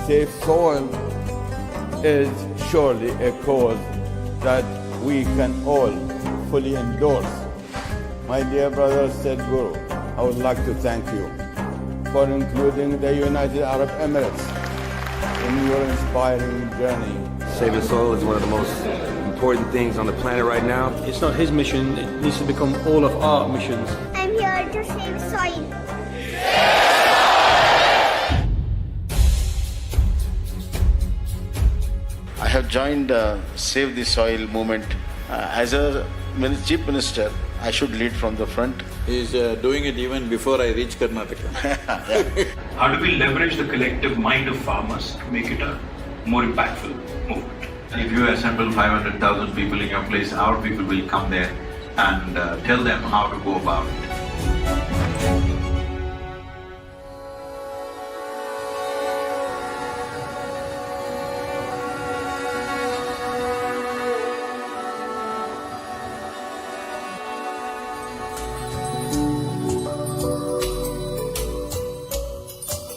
Safe soil is surely a cause that we can all fully endorse. My dear brother Sadhguru, I would like to thank you for including the United Arab Emirates in your inspiring journey. Saving soil is one of the most important things on the planet right now. It's not his mission, it needs to become all of our missions. I'm here to save soil. I have joined Save the Soil movement. As a chief minister, I should lead from the front. He's doing it even before I reach Karnataka. How do we leverage the collective mind of farmers to make it a more impactful movement? If you assemble 500,000 people in your place, our people will come there and tell them how to go about it.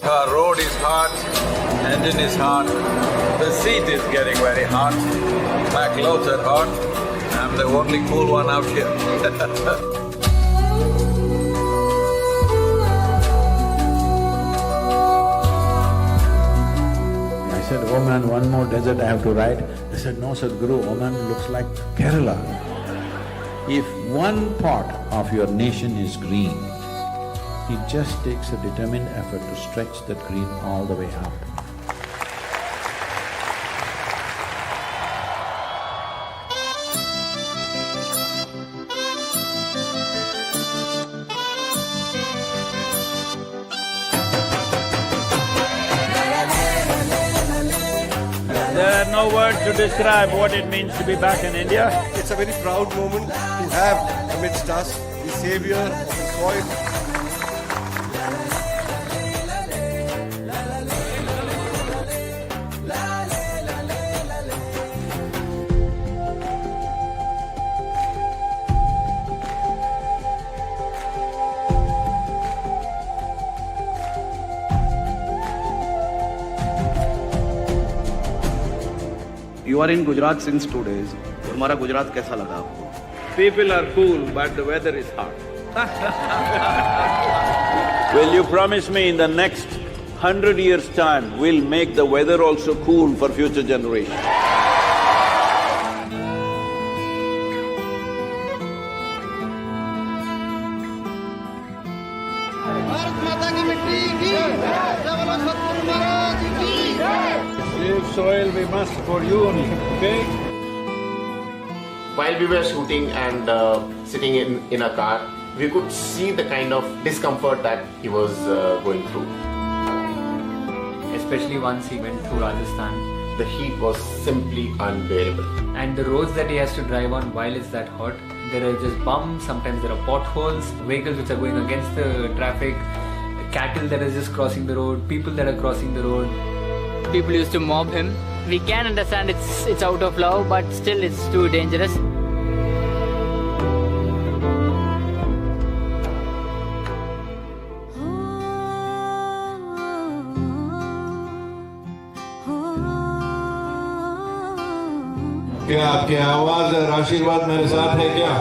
Our road is hot, engine is hot, the seat is getting very hot, my clothes are hot, I'm the only cool one out here. oh man, one more desert I have to ride. They said, no Sadhguru, Oman looks like Kerala. If one part of your nation is green, it just takes a determined effort to stretch that green all the way up. There are no words to describe what it means to be back in India. It's a very proud moment to have amidst us the savior of the soil. You are in Gujarat since 2 days. हमारा गुजरात कैसा लगा आपको? People are cool, but the weather is hot. Will you promise me in the next 100 years' time, we'll make the weather also cool for future generations? Save soil we must for you only, okay? While we were shooting and sitting in a car, we could see the kind of discomfort that he was going through. Especially once he went through Rajasthan. The heat was simply unbearable. And the roads that he has to drive on while it's that hot, there are just bumps, sometimes there are potholes, vehicles which are going against the traffic, cattle that is just crossing the road, people that are crossing the road. People used to mob him. We can understand it's out of love, but still it's too dangerous. क्या आपकी आवाज और आशीर्वाद मेरे साथ है क्या?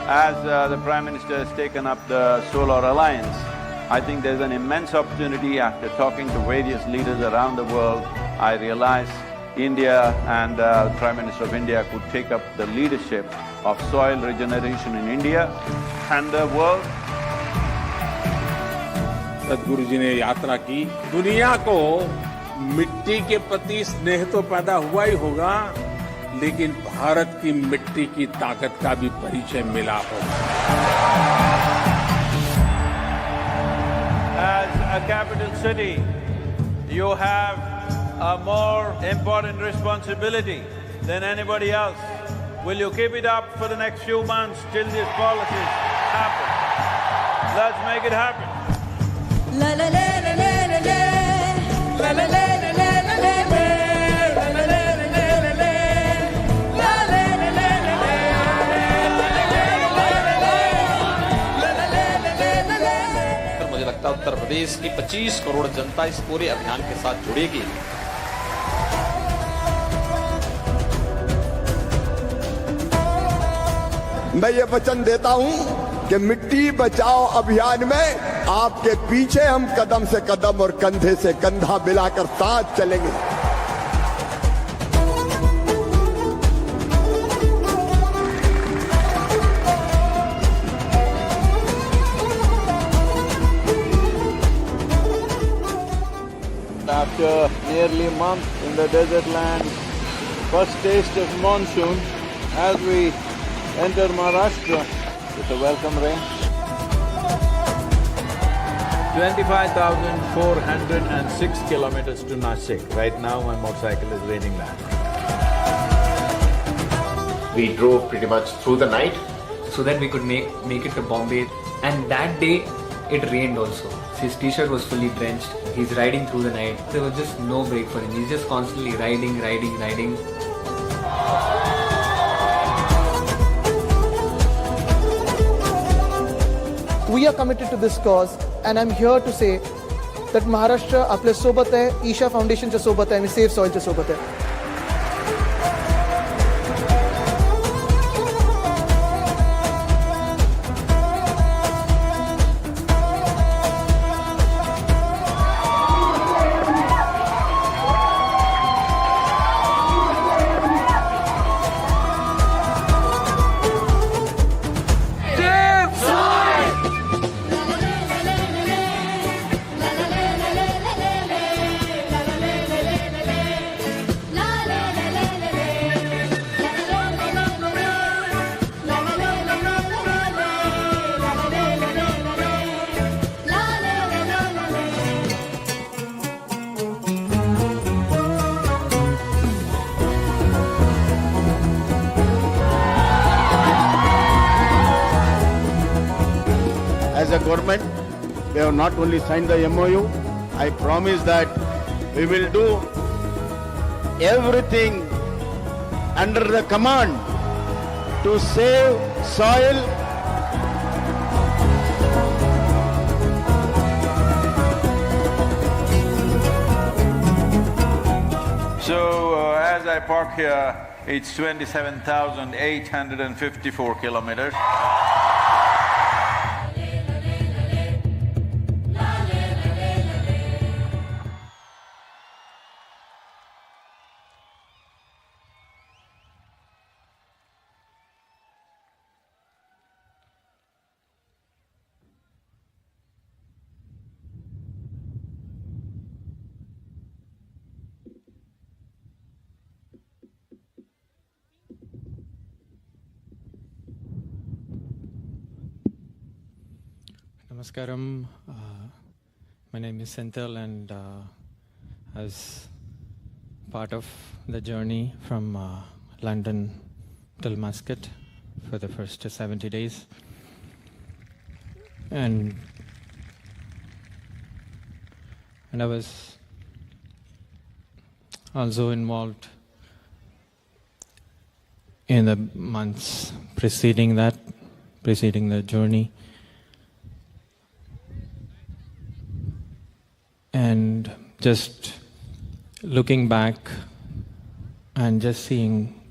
As the Prime Minister has taken up the Solar Alliance, I think there's an immense opportunity. After talking to various leaders around the world, I realize India and the Prime Minister of India could take up the leadership of soil regeneration in India and the world. सदगुरु जी ने यात्रा की, दुनिया को मिट्टी के प्रति स्नेह तो पैदा हुआ ही होगा, लेकिन भारत की मिट्टी की ताकत का भी परिचय मिला होगा। As a capital city, you have a more important responsibility than anybody else. Will you keep it up for the next few months till these policies happen? Let's make it happen. La la la la la la la la la la Uttar Pradesh की 25 करोड़ जनता इस पूरे अभियान के साथ जुड़ेगी। मैं ये वचन देता हूं कि मिट्टी बचाओ अभियान में आपके पीछे हम कदम से कदम और कंधे से कंधा मिलाकर साथ चलेंगे। After nearly a month in the desert land, first taste of monsoon as we enter Maharashtra with a welcome rain. 25,406 kilometers to Nashik. Right now my motorcycle is raining land. We drove pretty much through the night. So that we could make it to Bombay. And that day, it rained also. His t-shirt was fully drenched. He's riding through the night. There was just no break for him. He's just constantly riding. We are committed to this cause and I'm here to say that Maharashtra आपल्या सोबत आहे, ईशा फाउंडेशनच्या सोबत आहे आणि safe सॉइलच्या सोबत आहे. As a government, we have not only signed the MOU, I promise that we will do everything under the command to save soil. So as I park here, it's 27,854 kilometers. Namaskaram. My name is Senthil, and as part of the journey from London till Muscat for the first 70 days. And I was also involved in the months preceding the journey. And just looking back and just seeing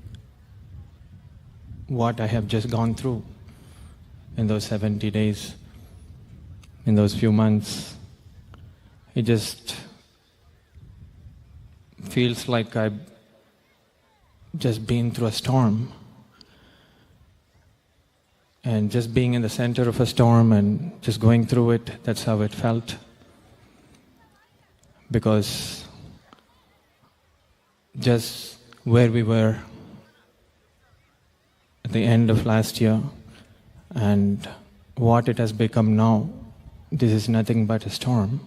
what I have just gone through in those 70 days, in those few months, it just feels like I've just been through a storm. And just being in the center of a storm and just going through it, that's how it felt. Because just where we were at the end of last year and what it has become now, this is nothing but a storm.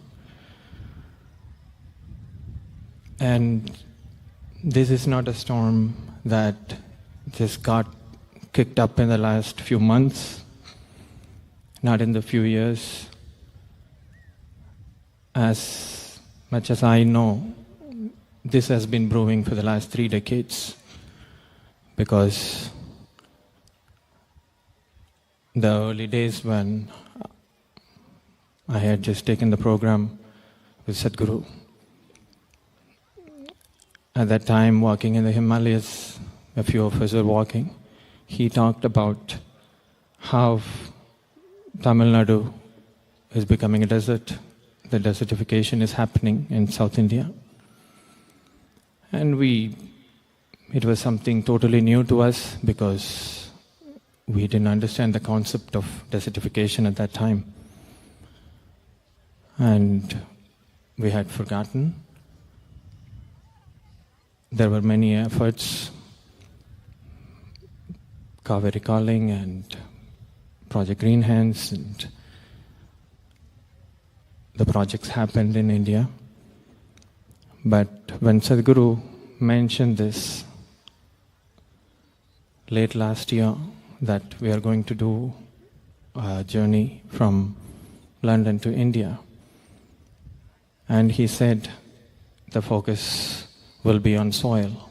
And this is not a storm that just got kicked up in the last few months, not in the few years. As much as I know, this has been brewing for the last 3 decades, because the early days when I had just taken the program with Sadhguru, at that time walking in the Himalayas, a few of us were walking, he talked about how Tamil Nadu is becoming a desert. The desertification is happening in South India. And it was something totally new to us because we didn't understand the concept of desertification at that time. And we had forgotten. There were many efforts, Kaveri Calling and Project Green Hands, and the projects happened in India. But when Sadhguru mentioned this late last year, that we are going to do a journey from London to India, and he said the focus will be on soil,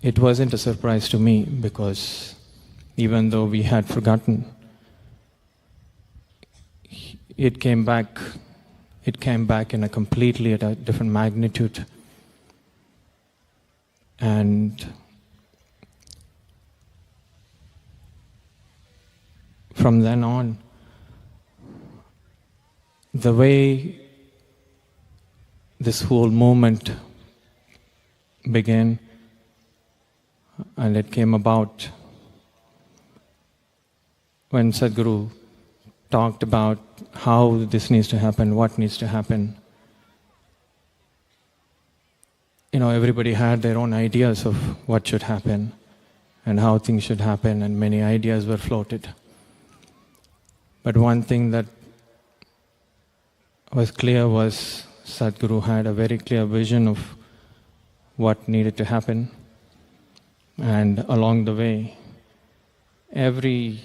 it wasn't a surprise to me, because even though we had forgotten, it came back in a completely at a different magnitude. And from then on, the way this whole movement began, and it came about when Sadhguru talked about how this needs to happen, what needs to happen. Everybody had their own ideas of what should happen and how things should happen, and many ideas were floated. But one thing that was clear was Sadhguru had a very clear vision of what needed to happen. And along the way, every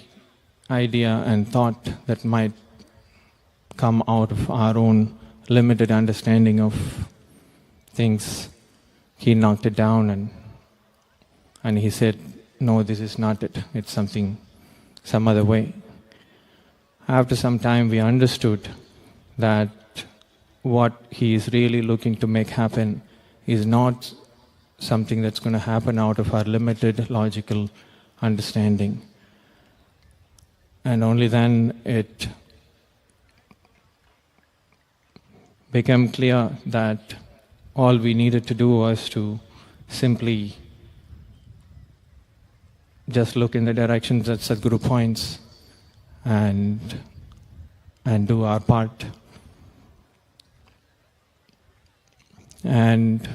idea and thought that might come out of our own limited understanding of things, he knocked it down and he said, no, this is not it. It's some other way. After some time, we understood that what he is really looking to make happen is not something that's going to happen out of our limited logical understanding. And only then it became clear that all we needed to do was to simply just look in the directions that Sadhguru points and do our part. And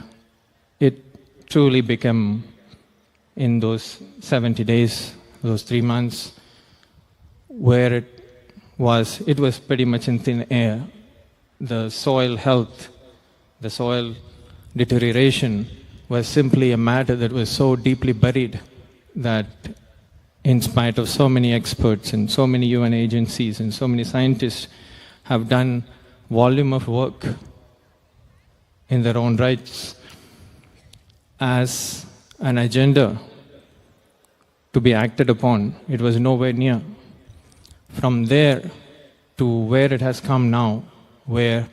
it truly became, in those 70 days, those 3 months, where it was pretty much in thin air. The soil health, the soil deterioration was simply a matter that was so deeply buried that in spite of so many experts and so many UN agencies and so many scientists have done volume of work in their own rights as an agenda to be acted upon, it was nowhere near. From there to where it has come now, where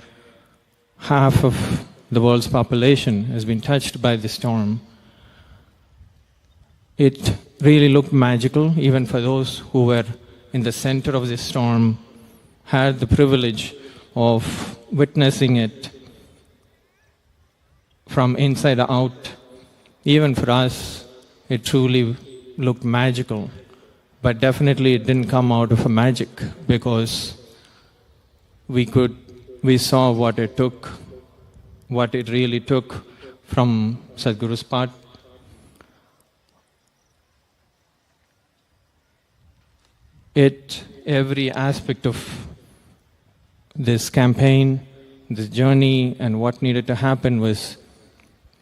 half of the world's population has been touched by the storm, it really looked magical, even for those who were in the center of this storm, had the privilege of witnessing it from inside out. Even for us, it truly looked magical. But definitely it didn't come out of a magic, because we saw what it took, what it really took from Sadhguru's part. Every aspect of this campaign, this journey, and what needed to happen was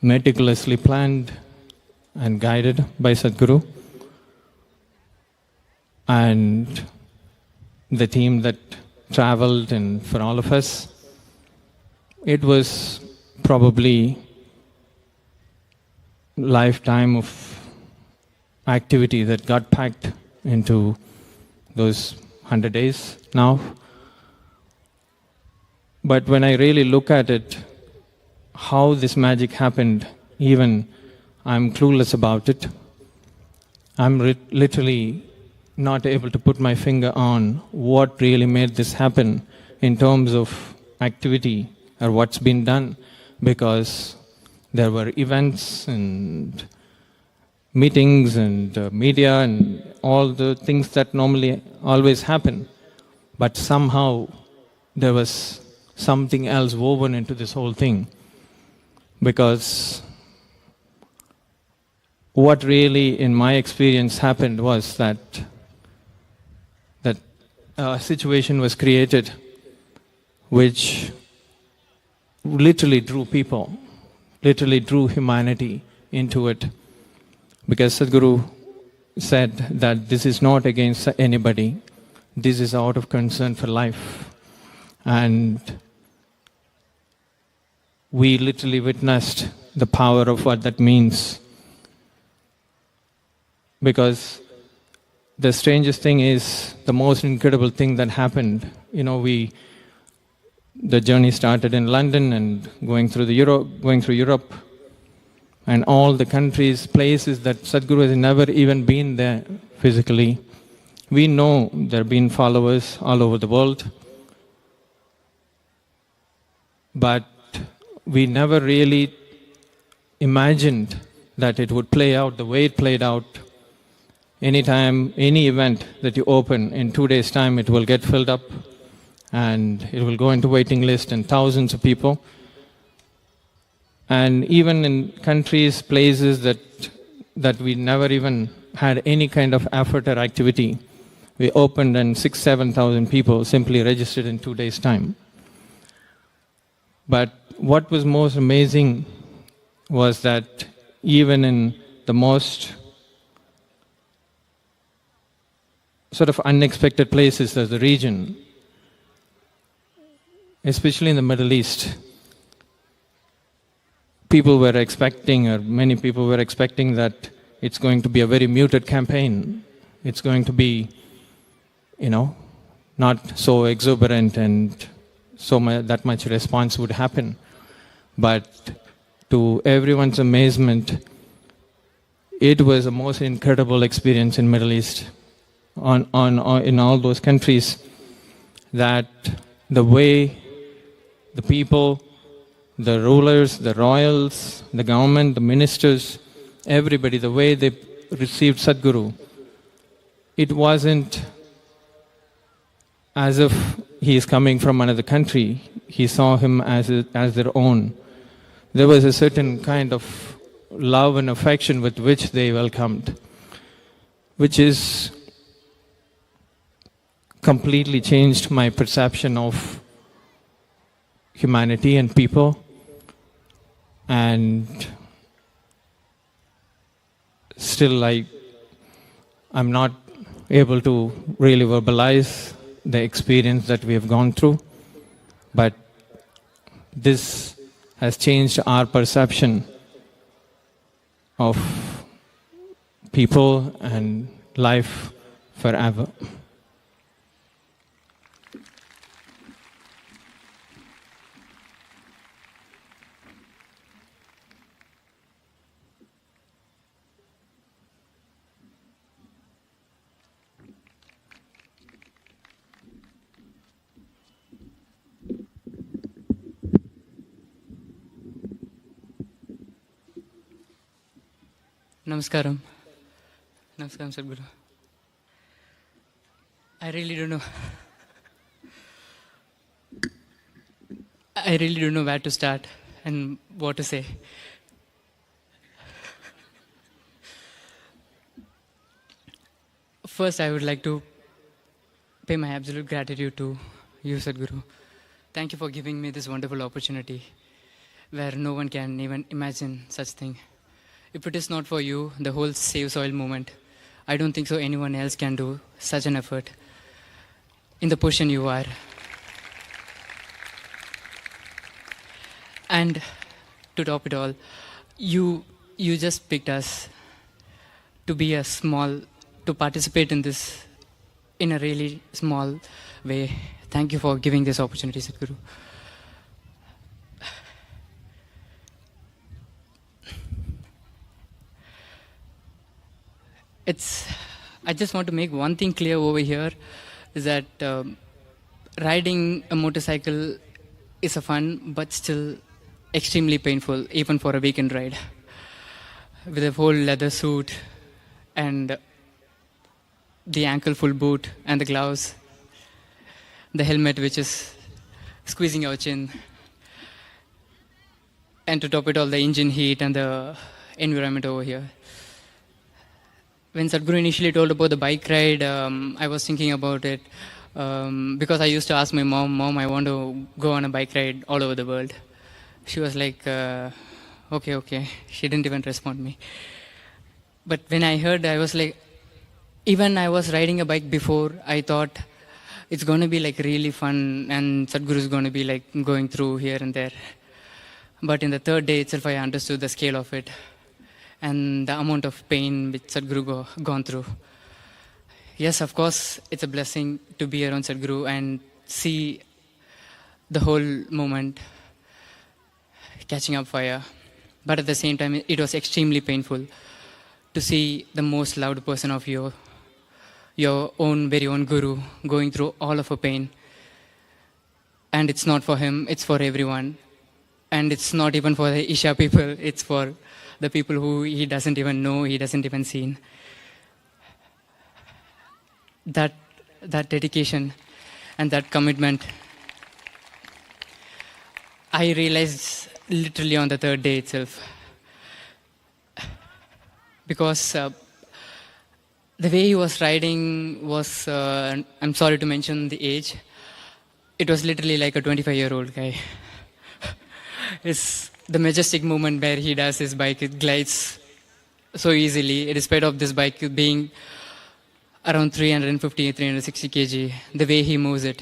meticulously planned and guided by Sadhguru. And the team that traveled, and for all of us, it was probably a lifetime of activity that got packed into those 100 days now. But when I really look at it, how this magic happened, even I'm clueless about it. I'm literally not able to put my finger on what really made this happen in terms of activity or what's been done, because there were events and meetings and media and all the things that normally always happen. But somehow there was something else woven into this whole thing. Because what really, in my experience, happened was that a situation was created which literally drew people, literally drew humanity into it. Because Sadhguru said that this is not against anybody, this is out of concern for life. And we literally witnessed the power of what that means. Because the strangest thing is, the most incredible thing that happened, we the journey started in London and going through Europe, and all the countries, places that Sadhguru has never even been there physically. We know there have been followers all over the world, but we never really imagined that it would play out the way it played out. Anytime, any event that you open, in 2 days' time, it will get filled up and it will go into waiting list and thousands of people. And even in countries, places that we never even had any kind of effort or activity, we opened and 6,000-7,000 people simply registered in 2 days' time. But what was most amazing was that even in the most sort of unexpected places of the region, especially in the Middle East, people were expecting, or many people were expecting, that it's going to be a very muted campaign. It's going to be, not so exuberant and that much response would happen. But to everyone's amazement, it was a most incredible experience in Middle East, in all those countries, that the way the people, the rulers, the royals, the government, the ministers, everybody, the way they received Sadhguru, it wasn't as if he is coming from another country. He saw him as their own. There was a certain kind of love and affection with which they welcomed, which is completely changed my perception of humanity and people. And still, I'm not able to really verbalize the experience that we have gone through, but this has changed our perception of people and life forever. Namaskaram. Namaskaram, Sadhguru. I really don't know. I really don't know where to start and what to say. First, I would like to pay my absolute gratitude to you, Sadhguru. Thank you for giving me this wonderful opportunity where no one can even imagine such thing. If it is not for you, the whole Save Soil movement, I don't think so anyone else can do such an effort in the position you are. And to top it all, you just picked us to participate in this in a really small way. Thank you for giving this opportunity, Sadhguru. I just want to make one thing clear over here, is that riding a motorcycle is a fun, but still extremely painful, even for a weekend ride. With a whole leather suit and the ankle full boot and the gloves, the helmet which is squeezing your chin, and to top it all, the engine heat and the environment over here. When Sadhguru initially told about the bike ride, I was thinking about it because I used to ask my mom, I want to go on a bike ride all over the world. She was like, okay. She didn't even respond to me. But when I heard, I was like, even I was riding a bike before, I thought it's going to be like really fun and Sadhguru is going to be like going through here and there. But in the third day itself, I understood the scale of it and the amount of pain which Sadhguru gone through. Yes, of course, it's a blessing to be around Sadhguru and see the whole moment catching up fire. But at the same time, it was extremely painful to see the most loved person of your own very own guru going through all of a pain. And it's not for him, it's for everyone. And it's not even for the Isha people, it's for the people who he doesn't even know, he doesn't even see. That dedication and that commitment, I realized literally on the third day itself. Because the way he was riding was, I'm sorry to mention the age, it was literally like a 25-year-old guy. It's the majestic movement where he does his bike, it glides so easily, despite of this bike being around 350, 360 kg, the way he moves it.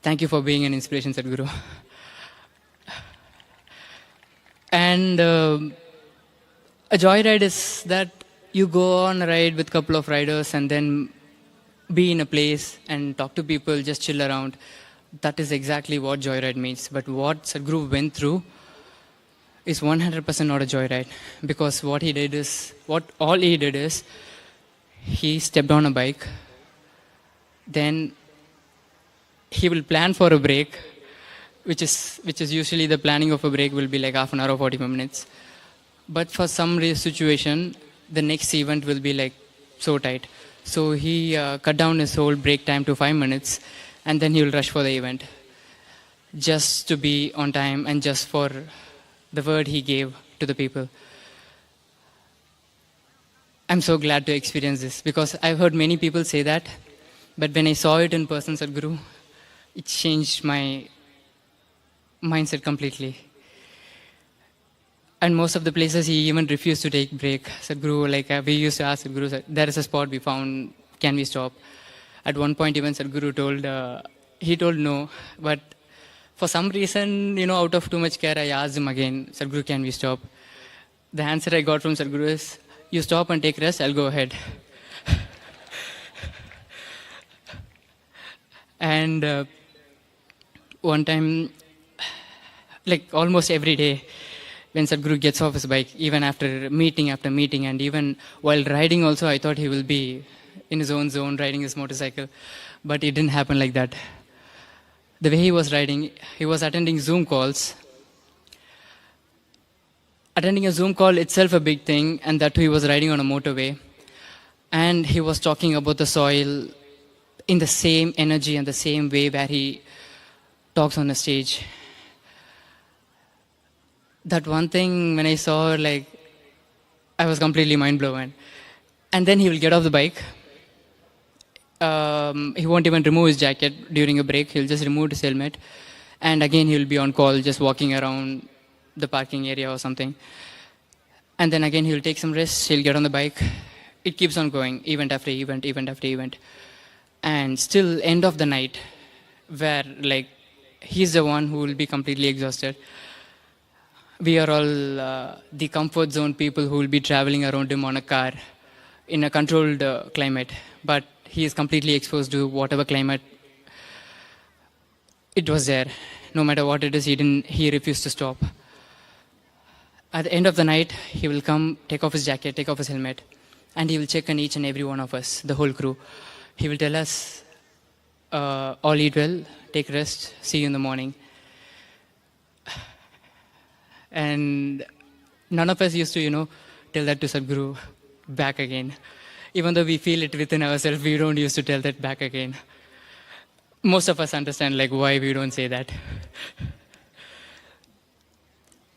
Thank you for being an inspiration, Sadhguru. And a joyride is that you go on a ride with a couple of riders and then be in a place and talk to people, just chill around. That is exactly what joyride means. But what Sadhguru went through is 100% not a joyride. Because all he did is, he stepped on a bike, then he will plan for a break, which is usually the planning of a break will be like half an hour or 45 minutes. But for some situation, the next event will be like so tight. So he cut down his whole break time to 5 minutes, and then he will rush for the event, just to be on time and just for the word he gave to the people. I'm so glad to experience this, because I've heard many people say that, but when I saw it in person, Sadhguru, it changed my mindset completely. And most of the places he even refused to take break. Sadhguru, we used to ask Sadhguru, there is a spot we found, can we stop? At one point even Sadhguru told no, but for some reason, out of too much care, I asked him again, Sadhguru, can we stop? The answer I got from Sadhguru is, you stop and take rest, I'll go ahead. And one time, almost every day, when Sadhguru gets off his bike, even after meeting, and even while riding also, I thought he will be in his own zone, riding his motorcycle. But it didn't happen like that. The way he was riding, he was attending Zoom calls. Attending a Zoom call itself a big thing, and that too he was riding on a motorway. And he was talking about the soil in the same energy and the same way where he talks on a stage. That one thing, when I saw, I was completely mind blown. And then he will get off the bike. He won't even remove his jacket during a break. He'll just remove his helmet. And again, he'll be on call, just walking around the parking area or something. And then again, he'll take some rest. He'll get on the bike. It keeps on going, event after event, event after event. And still, end of the night, where, he's the one who will be completely exhausted. We are all the comfort zone people who will be traveling around him on a car in a controlled climate. But he is completely exposed to whatever climate it was there. No matter what it is, he refused to stop. At the end of the night, he will come, take off his jacket, take off his helmet, and he will check on each and every one of us, the whole crew. He will tell us, all eat well, take rest, see you in the morning. And none of us used to, tell that to Sadhguru back again. Even though we feel it within ourselves, we don't used to tell that back again. Most of us understand why we don't say that.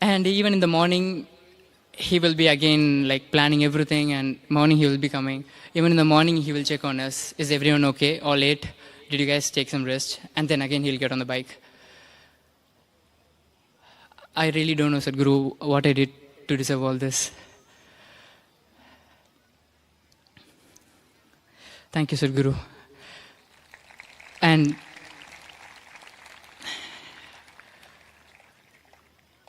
And even in the morning, he will be again planning everything, and morning he will be coming. Even in the morning, he will check on us. Is everyone okay? All ate? Did you guys take some rest? And then again, he'll get on the bike. I really don't know, Sadhguru, what I did to deserve all this. Thank you, Sadhguru. And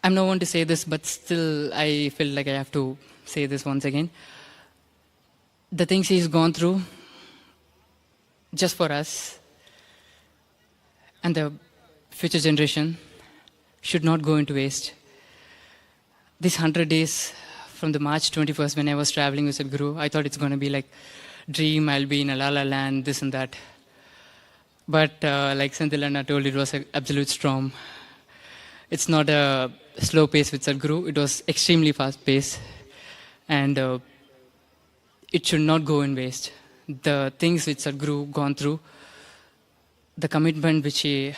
I'm no one to say this, but still I feel like I have to say this once again. The things he's gone through just for us, and the future generation should not go into waste. This 100 days from the March 21st when I was traveling with Sadhguru, I thought it's going to be like dream, I'll be in a la la land, this and that. But like Sandilana told, it was an absolute storm. It's not a slow pace with Sadhguru, it was extremely fast pace. And it should not go in waste. The things which Sadhguru gone through, the commitment which he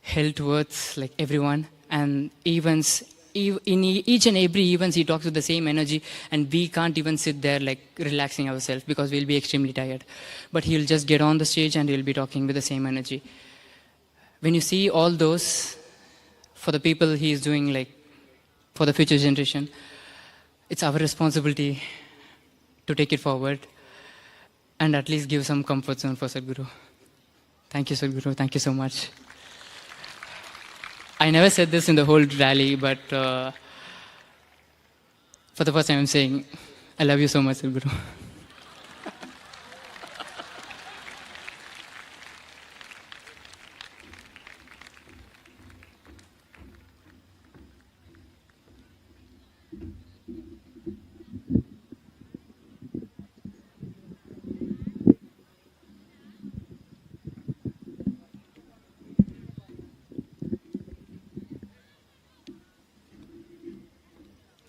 held towards like everyone, and events, in each and every events he talks with the same energy, and we can't even sit there like relaxing ourselves because we'll be extremely tired. But he'll just get on the stage and he'll be talking with the same energy. When you see all those, for the people he is doing, like for the future generation, it's our responsibility to take it forward and at least give some comfort zone for Sadhguru. Thank you, Sadhguru. Thank you so much. I never said this in the whole rally, but for the first time I'm saying, I love you so much, Sadhguru.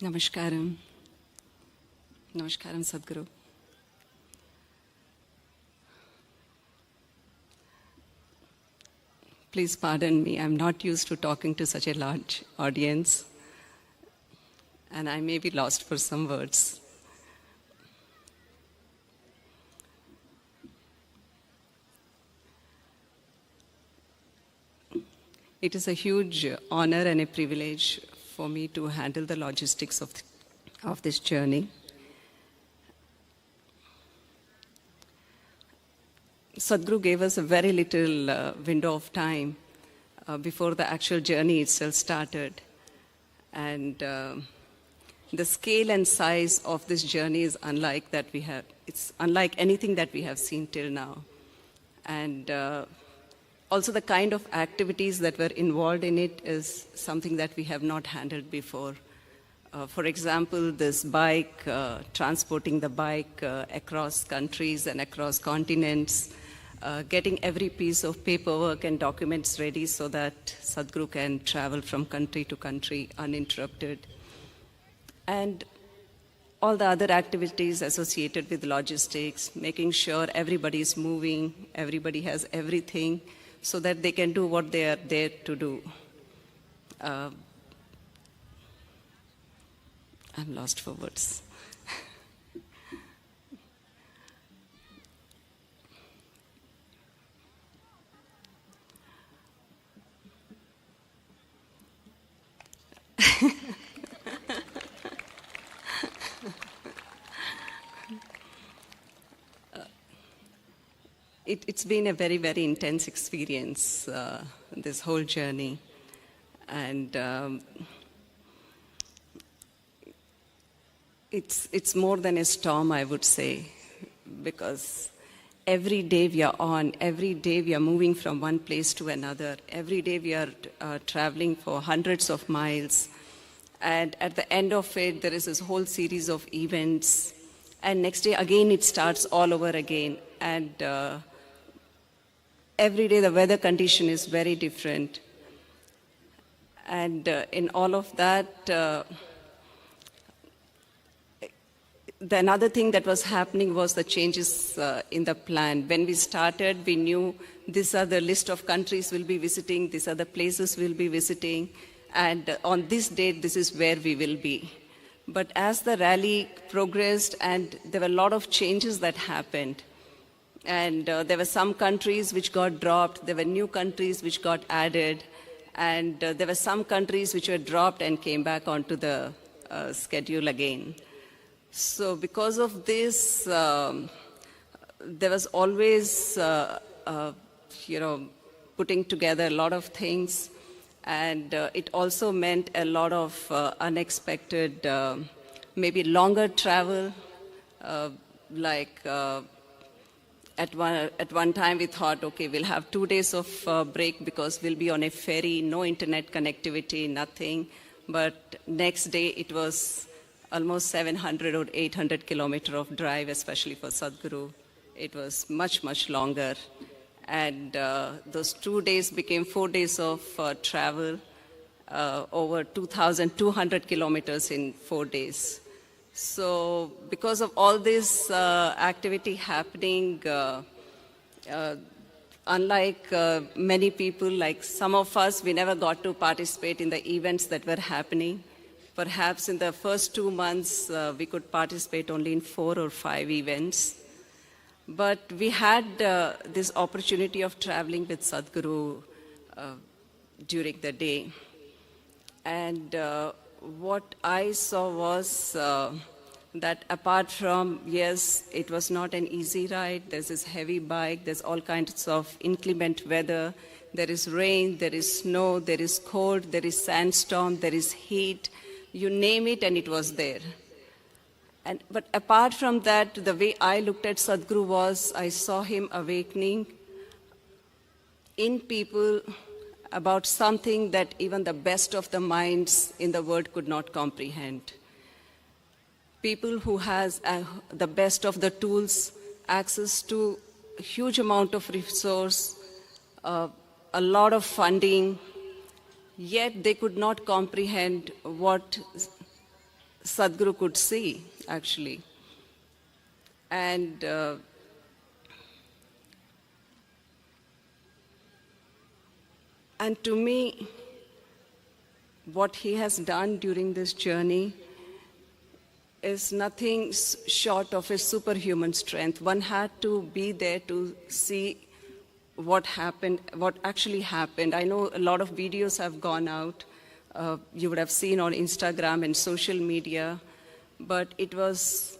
Namaskaram. Namaskaram, Sadhguru. Please pardon me, I'm not used to talking to such a large audience, and I may be lost for some words. It is a huge honor and a privilege for me to handle the logistics of this journey. Sadhguru gave us a very little window of time before the actual journey itself started. And the scale and size of this journey is unlike that we have. It's unlike anything that we have seen till now. And also the kind of activities that were involved in it is something that we have not handled before. For example, this bike, transporting the bike across countries and across continents, getting every piece of paperwork and documents ready so that Sadhguru can travel from country to country uninterrupted. And all the other activities associated with logistics, making sure everybody is moving, everybody has everything, so that they can do what they are there to do. I'm lost for words. It's been a very, very intense experience, this whole journey. And it's more than a storm, I would say, because every day we are on, every day we are moving from one place to another, every day we are traveling for hundreds of miles. And at the end of it, there is this whole series of events. And next day, again, it starts all over again. And every day the weather condition is very different. And in all of that, the another thing that was happening was the changes in the plan. When we started, we knew these are the list of countries we'll be visiting, these are the places we'll be visiting, and on this date, this is where we will be. But as the rally progressed, and there were a lot of changes that happened, and there were some countries which got dropped, there were new countries which got added, and there were some countries which were dropped and came back onto the schedule again. So because of this, there was always, putting together a lot of things, and it also meant a lot of unexpected, maybe longer travel, like at one time we thought, okay, we'll have 2 days of break because we'll be on a ferry, no internet connectivity, nothing. But next day it was almost 700 or 800 kilometers of drive, especially for Sadhguru. It was much, much longer. And those 2 days became 4 days of travel, over 2,200 kilometers in 4 days. So because of all this activity happening, unlike many people, like some of us, we never got to participate in the events that were happening. Perhaps in the first 2 months, we could participate only in 4 or 5 events. But we had this opportunity of traveling with Sadhguru during the day. And what I saw was that apart from, yes, it was not an easy ride, there's this heavy bike, there's all kinds of inclement weather, there is rain, there is snow, there is cold, there is sandstorm, there is heat, you name it and it was there. But apart from that, the way I looked at Sadhguru was, I saw him awakening in people about something that even the best of the minds in the world could not comprehend. People who has the best of the tools, access to a huge amount of resource, a lot of funding, yet they could not comprehend what Sadhguru could see, actually. And to me, what he has done during this journey is nothing short of a superhuman strength. One had to be there to see what happened, what actually happened. I know a lot of videos have gone out. You would have seen on Instagram and social media, but it was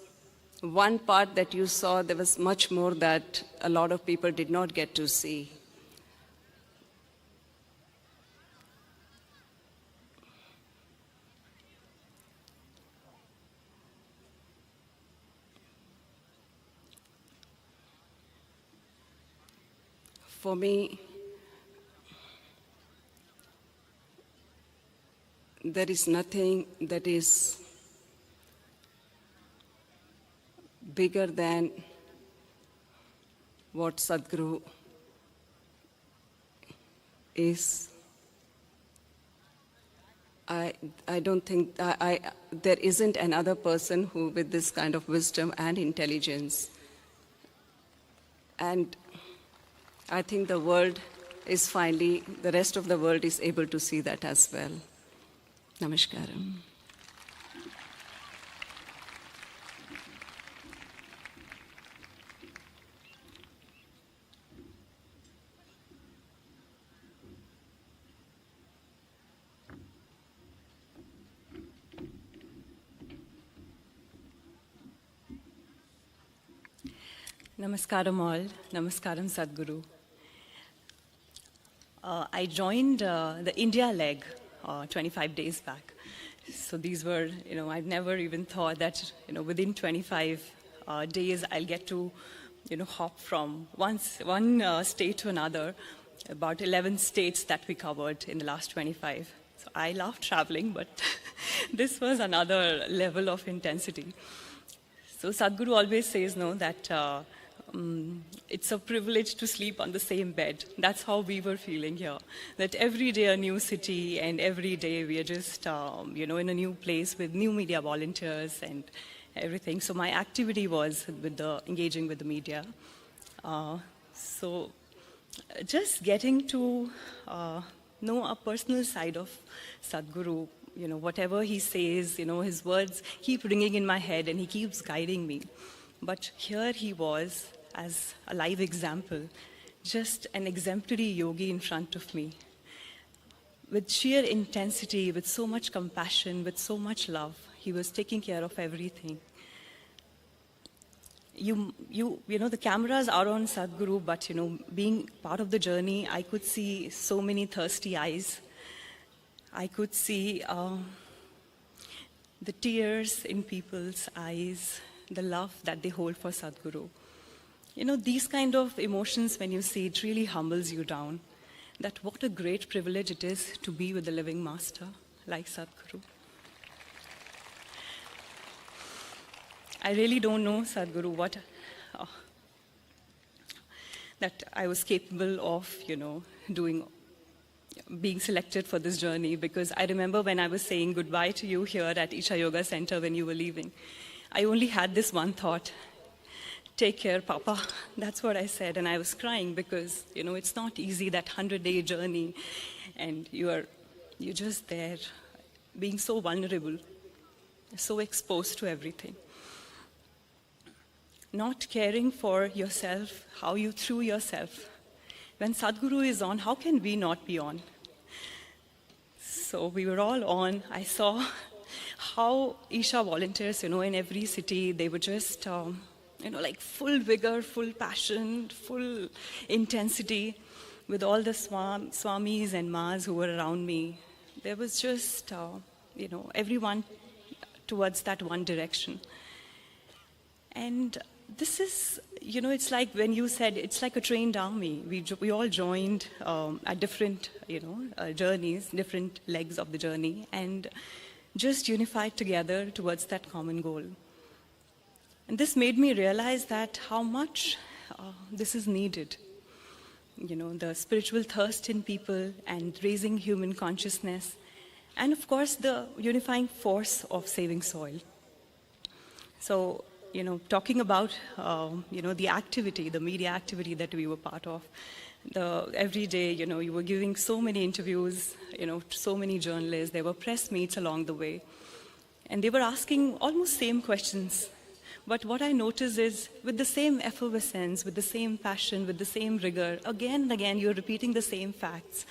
one part that you saw. There was much more that a lot of people did not get to see. For me, there is nothing that is bigger than what Sadhguru is. I don't think, there isn't another person who with this kind of wisdom and intelligence. And I think the world is finally, the rest of the world is able to see that as well. Namaskaram. Namaskaram all. Namaskaram Sadhguru. I joined the India leg 25 days back. So these were, I've never even thought that, within 25 days I'll get to, hop from one state to another, about 11 states that we covered in the last 25. So I love traveling, but this was another level of intensity. So Sadhguru always says, that it's a privilege to sleep on the same bed. That's how we were feeling here. That every day a new city, and every day we are just, in a new place with new media volunteers and everything. So my activity was with engaging with the media. So just getting to know a personal side of Sadhguru, whatever he says, his words keep ringing in my head and he keeps guiding me. But here he was, as a live example, just an exemplary yogi in front of me. With sheer intensity, with so much compassion, with so much love, he was taking care of everything. The cameras are on Sadhguru, but, being part of the journey, I could see so many thirsty eyes. I could see the tears in people's eyes, the love that they hold for Sadhguru. You know, these kind of emotions, when you see it, really humbles you down. That what a great privilege it is to be with the living master like Sadhguru. I really don't know, Sadhguru, what that I was capable of, doing, being selected for this journey, because I remember when I was saying goodbye to you here at Isha Yoga Center when you were leaving, I only had this one thought: take care, Papa. That's what I said, and I was crying because, it's not easy, that 100-day journey, and you're just there, being so vulnerable, so exposed to everything. Not caring for yourself, how you threw yourself. When Sadhguru is on, how can we not be on? So we were all on. I saw how Isha volunteers, in every city, they were just, like full vigor, full passion, full intensity, with all the swamis and mas who were around me. There was just, everyone towards that one direction. And this is, it's like when you said it's like a trained army. We all joined at different, journeys, different legs of the journey, and just unified together towards that common goal. And this made me realize that how much this is needed. The spiritual thirst in people and raising human consciousness, and of course the unifying force of saving soil. So, talking about, the activity, the media activity that we were part of, every day, you were giving so many interviews, so many journalists, there were press meets along the way, and they were asking almost same questions. But what I noticed is, with the same effervescence, with the same passion, with the same rigor, again and again, you're repeating the same facts.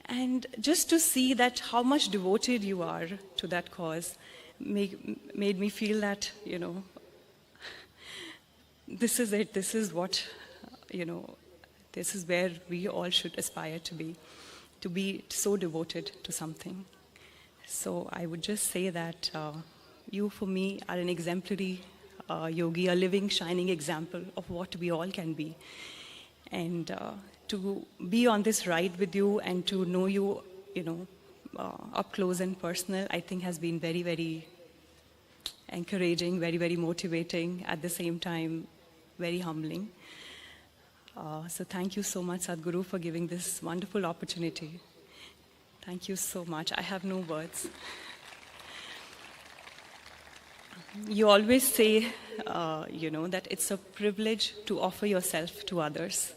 And just to see that how much devoted you are to that cause made me feel that, this is it, this is what, this is where we all should aspire to be so devoted to something. So I would just say that you, for me, are an exemplary yogi, a living, shining example of what we all can be. And to be on this ride with you and to know you, up close and personal, I think has been very, very encouraging, very, very motivating, at the same time, very humbling. So thank you so much, Sadhguru, for giving this wonderful opportunity. Thank you so much. I have no words. You always say, that it's a privilege to offer yourself to others.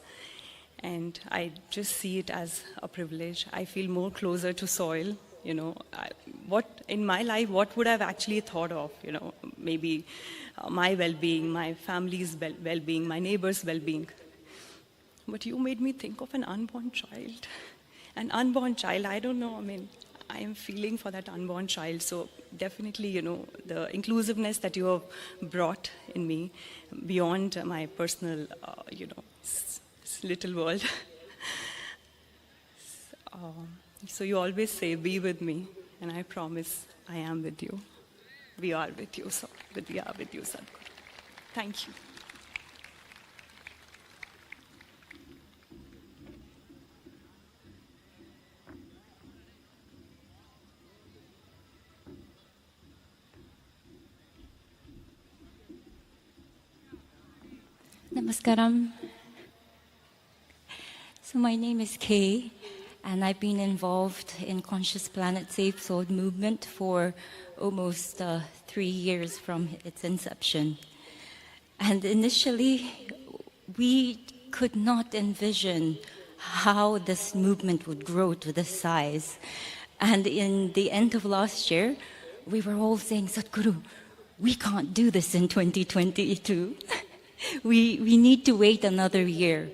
And I just see it as a privilege. I feel more closer to soil. What in my life, what would I have actually thought of? Maybe my well-being, my family's well-being, my neighbor's well-being. But you made me think of an unborn child. An unborn child, I don't know, I am feeling for that unborn child. So definitely, the inclusiveness that you have brought in me beyond my personal, little world. So you always say, be with me, and I promise I am with you. We are with you, so we are with you, Sadhguru. Thank you. Namaskaram. So my name is Kay, and I've been involved in Conscious Planet Safe Soul movement for almost 3 years from its inception. And initially, we could not envision how this movement would grow to this size. And in the end of last year, we were all saying, Sadhguru, we can't do this in 2022. We need to wait another year.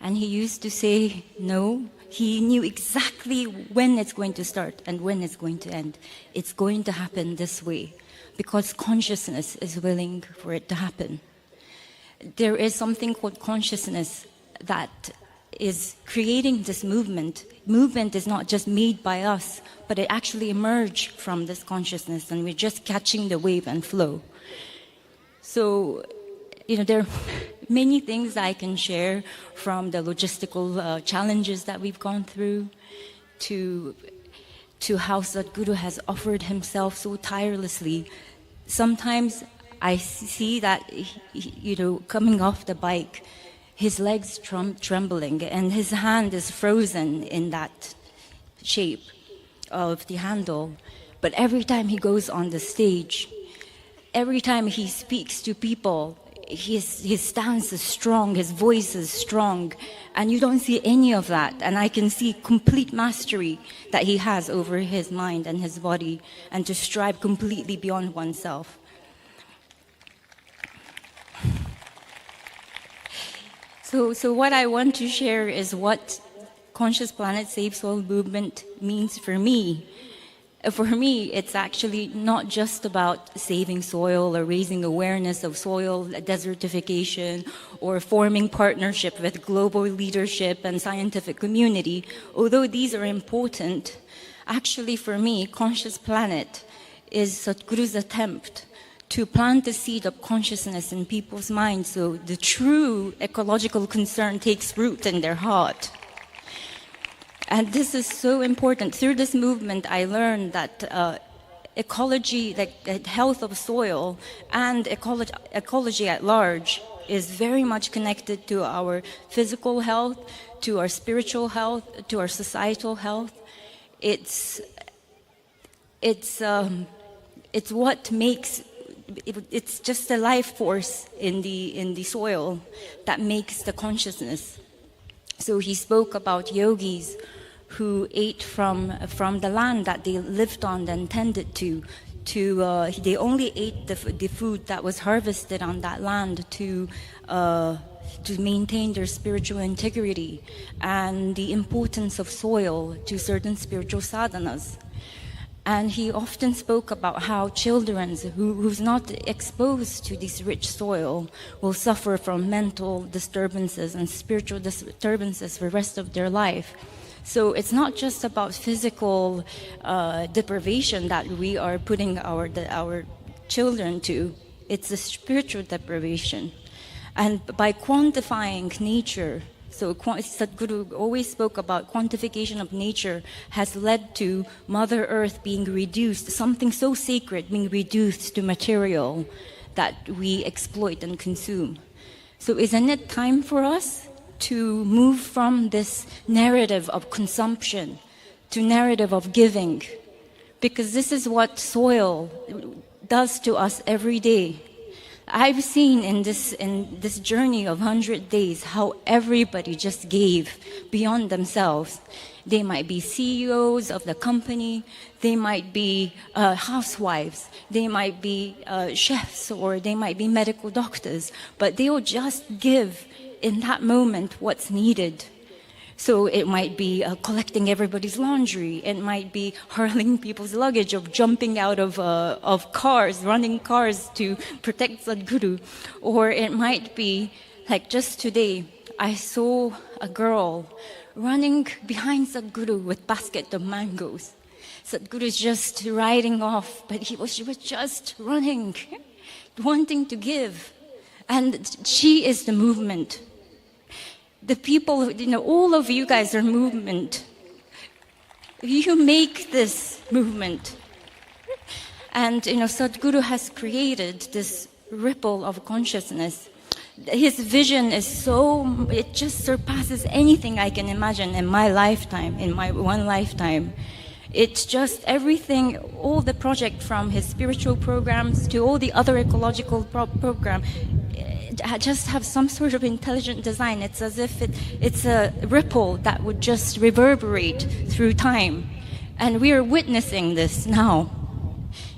And he used to say, no, he knew exactly when it's going to start and when it's going to end. It's going to happen this way because consciousness is willing for it to happen. There is something called consciousness that is creating this movement. Movement is not just made by us, but it actually emerged from this consciousness, and we're just catching the wave and flow. So, there are many things I can share, from the logistical challenges that we've gone through to how Sadhguru has offered himself so tirelessly. Sometimes I see that, coming off the bike, his legs trembling and his hand is frozen in that shape of the handle. But every time he goes on the stage, every time he speaks to people, his stance is strong, his voice is strong, and you don't see any of that. And I can see complete mastery that he has over his mind and his body, and to strive completely beyond oneself. So what I want to share is what Conscious Planet Save Soil movement means for me. For me, it's actually not just about saving soil or raising awareness of soil desertification or forming partnership with global leadership and scientific community. Although these are important, actually for me, Conscious Planet is Sadhguru's attempt to plant the seed of consciousness in people's minds so the true ecological concern takes root in their heart. And this is so important. Through this movement, I learned that ecology, like health of soil and ecology at large, is very much connected to our physical health, to our spiritual health, to our societal health. It's what makes it's just the life force in the soil that makes the consciousness. So he spoke about yogis who ate from the land that they lived on and tended to they only ate the food that was harvested on that land to maintain their spiritual integrity and the importance of soil to certain spiritual sadhanas. And he often spoke about how children who's not exposed to this rich soil will suffer from mental disturbances and spiritual disturbances for the rest of their life. So it's not just about physical deprivation that we are putting our children to. It's a spiritual deprivation. And by quantifying nature, so Sadhguru always spoke about quantification of nature has led to Mother Earth being reduced, something so sacred being reduced to material that we exploit and consume. So isn't it time for us to move from this narrative of consumption to narrative of giving? Because this is what soil does to us every day. I've seen in this journey of 100 days how everybody just gave beyond themselves. They might be CEOs of the company, they might be housewives, they might be chefs, or they might be medical doctors, but they will just give in that moment what's needed. So it might be collecting everybody's laundry. It might be hurling people's luggage, or jumping out of cars, running cars to protect Sadhguru. Or it might be, like just today, I saw a girl running behind Sadhguru with a basket of mangoes. Sadhguru is just riding off, but she was just running, wanting to give. And she is the movement. The people, all of you guys are movement. You make this movement. And, Sadhguru has created this ripple of consciousness. His vision is it just surpasses anything I can imagine in my lifetime, in my one lifetime. It's just everything, all the project from his spiritual programs to all the other ecological program, just have some sort of intelligent design. It's as if it's a ripple that would just reverberate through time. And we are witnessing this now.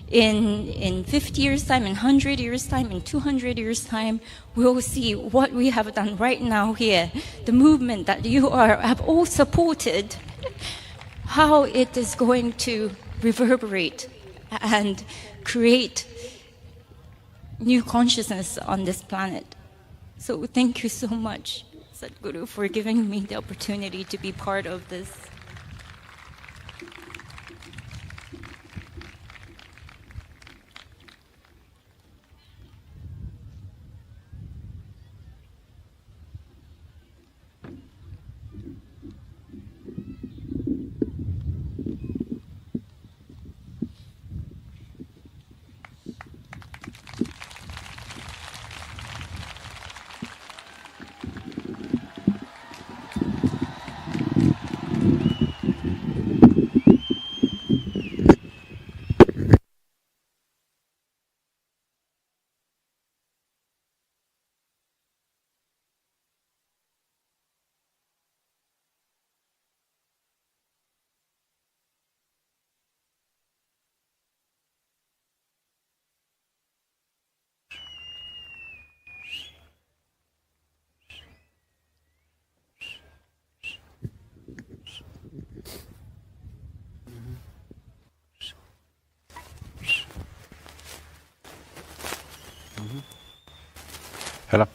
In 50 years' time, in 100 years' time, in 200 years' time, we will see what we have done right now here. The movement that you have all supported, how it is going to reverberate and create new consciousness on this planet. So thank you so much, Sadhguru, for giving me the opportunity to be part of this. Hello.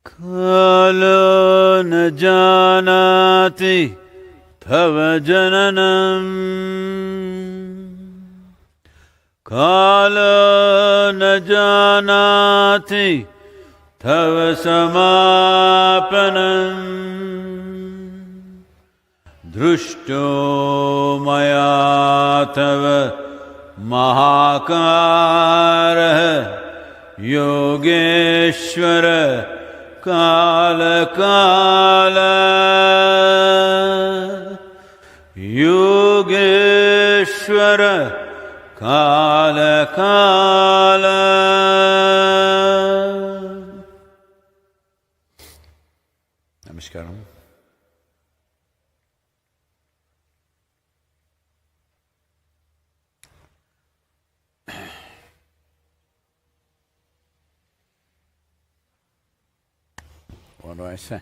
Kalo na janati tava jananam, kalo na janati tava samapanam, drushto maya tava mahakara yogeshwara Kala Kala Yogeshwara Kala Kala. Namaskaram. What do I say?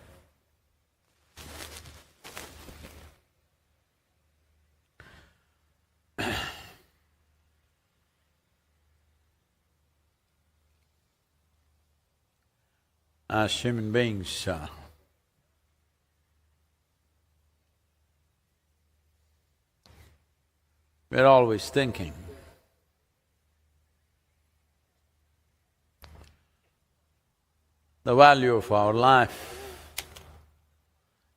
As human beings, we're always thinking the value of our life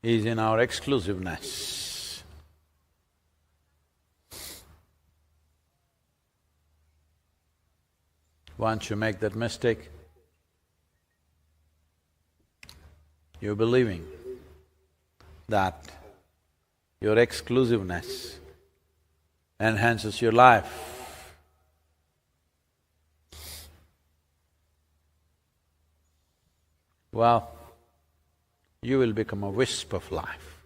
is in our exclusiveness. Once you make that mistake, you're believing that your exclusiveness enhances your life. Well, you will become a wisp of life,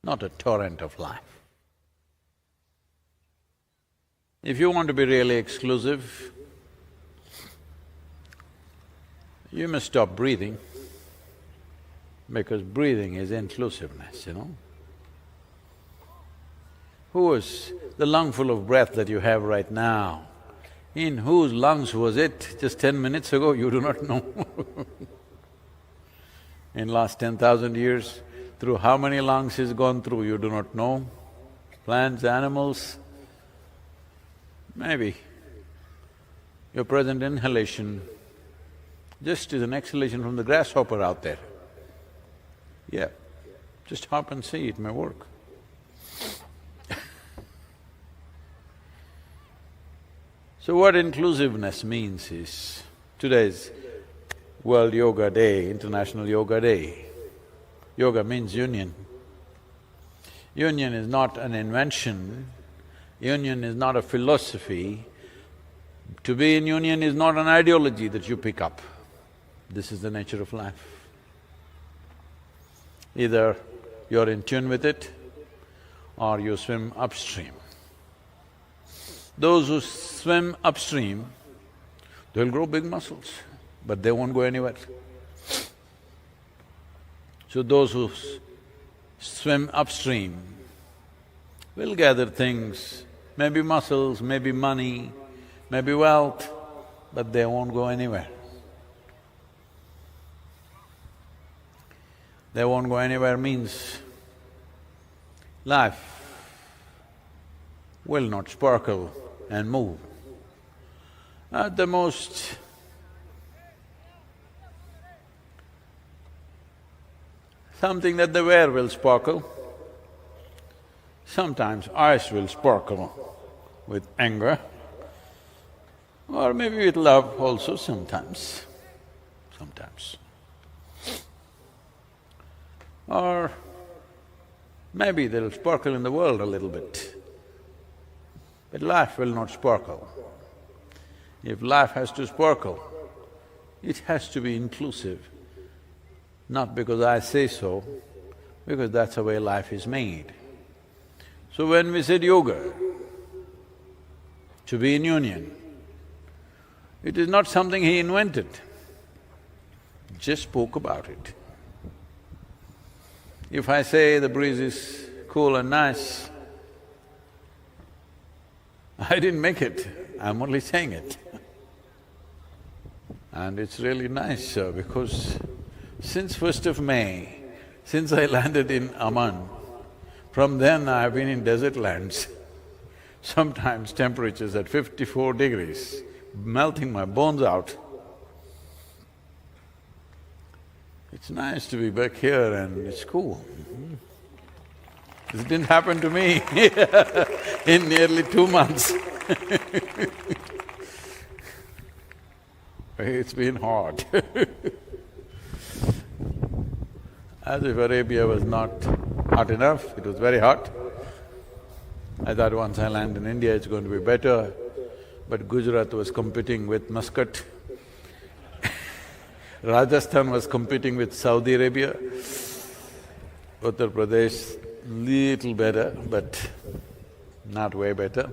not a torrent of life. If you want to be really exclusive, you must stop breathing, because breathing is inclusiveness, you know. Who was the lungful of breath that you have right now? In whose lungs was it just 10 minutes ago? You do not know. In last 10,000 years, through how many lungs he's gone through, you do not know. Plants, animals, maybe your present inhalation just is an exhalation from the grasshopper out there. Yeah, just hop and see, it may work. So what inclusiveness means is, today's World Yoga Day, International Yoga Day. Yoga means union. Union is not an invention, union is not a philosophy. To be in union is not an ideology that you pick up. This is the nature of life. Either you're in tune with it or you swim upstream. Those who swim upstream, they'll grow big muscles, but they won't go anywhere. So those who swim upstream will gather things, maybe muscles, maybe money, maybe wealth, but they won't go anywhere. They won't go anywhere means life will not sparkle and move. At the most, something that they wear will sparkle. Sometimes eyes will sparkle with anger, or maybe with love also sometimes. Or maybe they'll sparkle in the world a little bit, but life will not sparkle. If life has to sparkle, it has to be inclusive, not because I say so, because that's the way life is made. So when we said yoga, to be in union. It is not something he invented, just spoke about it. If I say the breeze is cool and nice, I didn't make it, I'm only saying it. And it's really nice because since 1st of May, since I landed in Amman, from then I've been in desert lands. Sometimes temperatures at 54 degrees, melting my bones out. It's nice to be back here and it's cool. This didn't happen to me in nearly 2 months. It's been hard. As if Arabia was not hot enough, it was very hot. I thought once I land in India it's going to be better, but Gujarat was competing with Muscat. Rajasthan was competing with Saudi Arabia. Uttar Pradesh, little better, but not way better.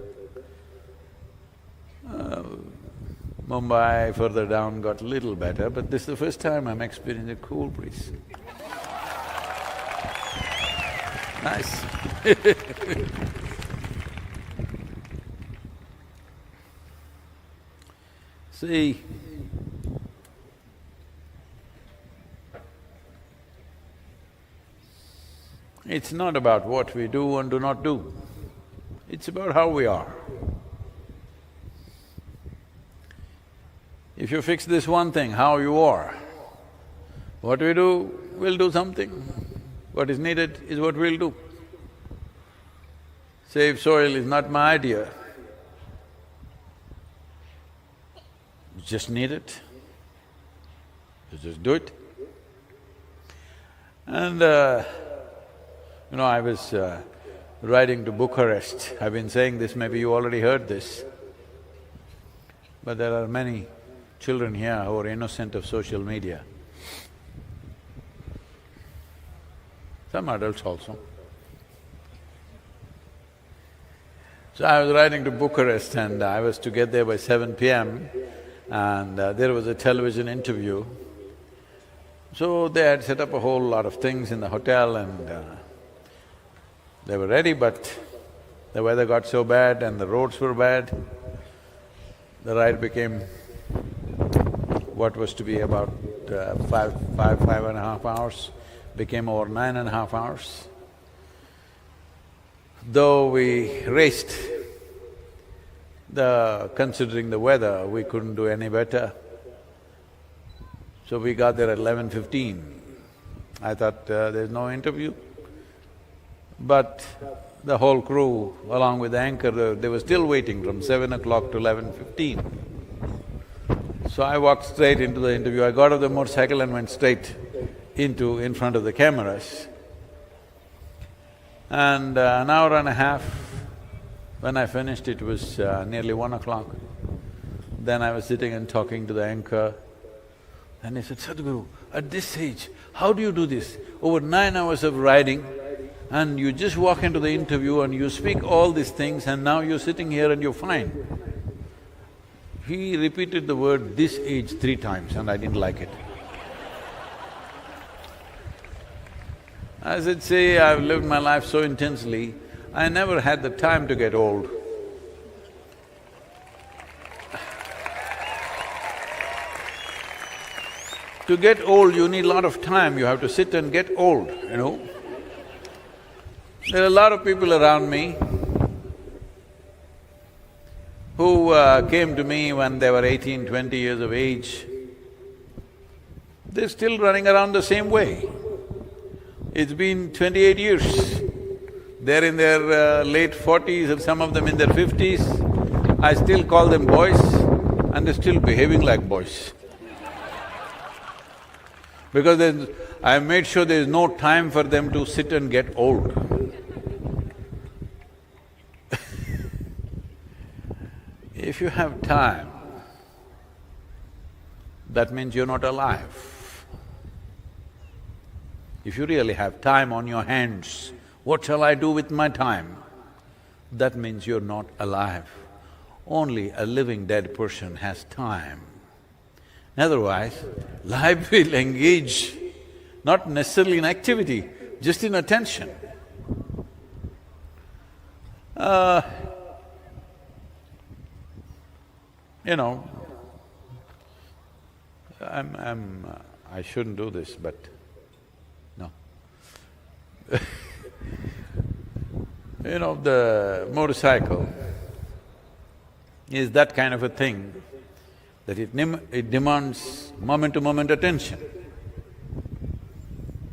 Mumbai further down got little better, but this is the first time I'm experiencing a cool breeze. Nice. See, it's not about what we do and do not do, it's about how we are. If you fix this one thing, how you are, what we do, we'll do something. What is needed is what we'll do. Save soil is not my idea. You just need it. You just do it. And I was riding to Bucharest. I've been saying this, maybe you already heard this. But there are many children here who are innocent of social media. Some adults also. So I was riding to Bucharest and I was to get there by 7 p.m. and there was a television interview. So they had set up a whole lot of things in the hotel and they were ready, but the weather got so bad and the roads were bad, the ride became what was to be about five and a half hours, became over 9.5 hours. Though we raced, considering the weather, we couldn't do any better. So we got there at 11:15. I thought there's no interview. But the whole crew, along with the anchor, they were still waiting from 7 o'clock to 11:15. So I walked straight into the interview. I got off the motorcycle and went straight in front of the cameras. And an hour and a half, when I finished, it was nearly 1 o'clock. Then I was sitting and talking to the anchor, and he said, "Sadhguru, at this age, how do you do this? Over 9 hours of riding, and you just walk into the interview and you speak all these things, and now you're sitting here and you're fine." He repeated the word "this age" 3 times and I didn't like it. I said, "See, I've lived my life so intensely, I never had the time to get old." To get old, you need a lot of time, you have to sit and get old, you know. There are a lot of people around me who came to me when they were 18, 20 years of age. They're still running around the same way. It's been 28 years. They're in their late 40s and some of them in their 50s. I still call them boys and they're still behaving like boys. Because I've made sure there's no time for them to sit and get old. If you have time, that means you're not alive. If you really have time on your hands, what shall I do with my time? That means you're not alive. only a living dead person has time. Otherwise, life will engage not necessarily in activity, just in attention. You know, I shouldn't do this, but no. You know, the motorcycle is that kind of a thing that it demands moment-to-moment attention.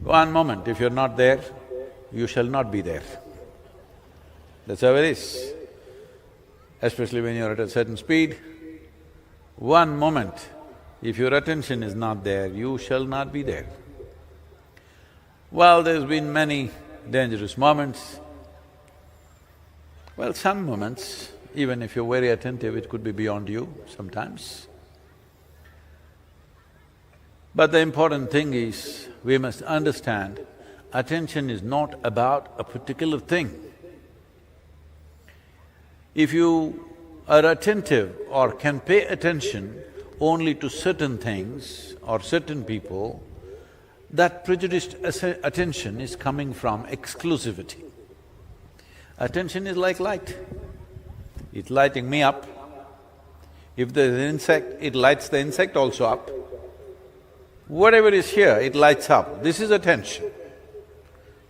One moment, if you're not there, you shall not be there. That's how it is. Especially when you're at a certain speed, one moment, if your attention is not there, you shall not be there. Well, there's been many dangerous moments. Well, some moments, even if you're very attentive, it could be beyond you sometimes. But the important thing is, we must understand, attention is not about a particular thing. If you are attentive or can pay attention only to certain things or certain people, that prejudiced attention is coming from exclusivity. Attention is like light. It's lighting me up. If there's an insect, it lights the insect also up. Whatever is here, it lights up. This is attention.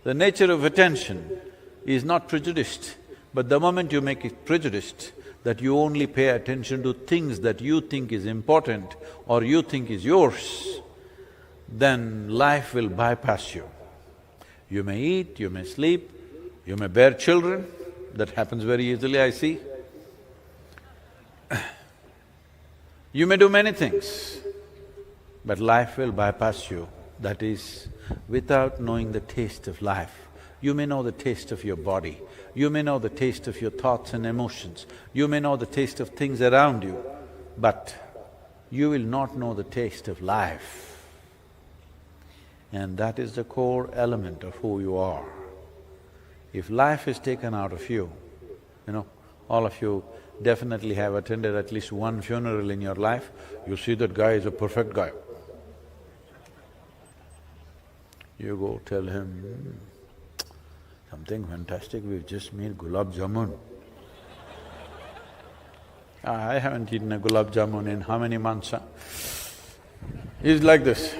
The nature of attention is not prejudiced, but the moment you make it prejudiced, that you only pay attention to things that you think is important or you think is yours, then life will bypass you. You may eat, you may sleep, you may bear children, that happens very easily, I see. You may do many things, but life will bypass you. That is, without knowing the taste of life. You may know the taste of your body, you may know the taste of your thoughts and emotions, you may know the taste of things around you, but you will not know the taste of life. And that is the core element of who you are. If life is taken out of you, you know, all of you definitely have attended at least one funeral in your life, you see that guy is a perfect guy. You go tell him, something fantastic, we've just made gulab jamun. I haven't eaten a gulab jamun in how many months, huh? He's like this.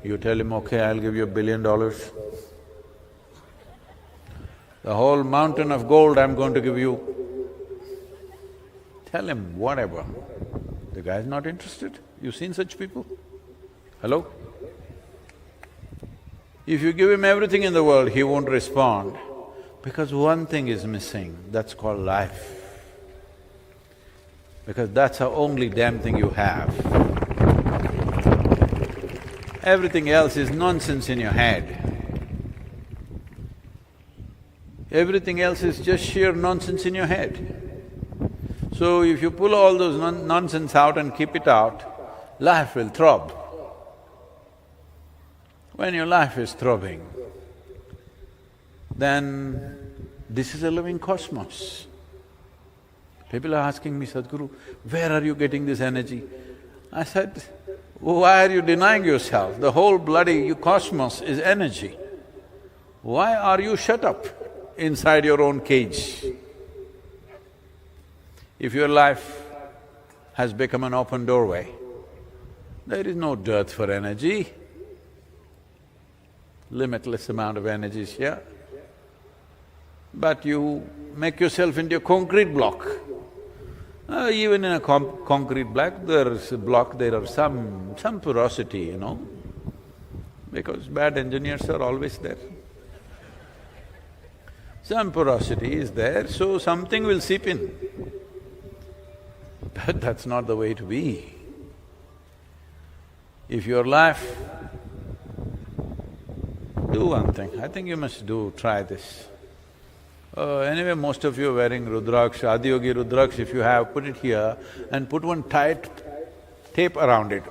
You tell him, okay, I'll give you $1 billion. The whole mountain of gold I'm going to give you. Tell him whatever. The guy's not interested. You've seen such people? Hello? If you give him everything in the world, he won't respond because one thing is missing, that's called life. Because that's the only damn thing you have. Everything else is nonsense in your head. Everything else is just sheer nonsense in your head. So if you pull all those nonsense out and keep it out, life will throb. When your life is throbbing, then this is a living cosmos. People are asking me, Sadhguru, where are you getting this energy? I said, why are you denying yourself? The whole bloody cosmos is energy. Why are you shut up inside your own cage? If your life has become an open doorway, there is no dearth for energy. Limitless amount of energy is here. But you make yourself into a concrete block. Even in a concrete block, there are some porosity, you know, because bad engineers are always there. Some porosity is there, so something will seep in. But that's not the way to be. If your life… Do one thing, I think you must try this. Anyway, most of you are wearing Rudraksh, Adiyogi Rudraksh, if you have, put it here and put one tight tape around it.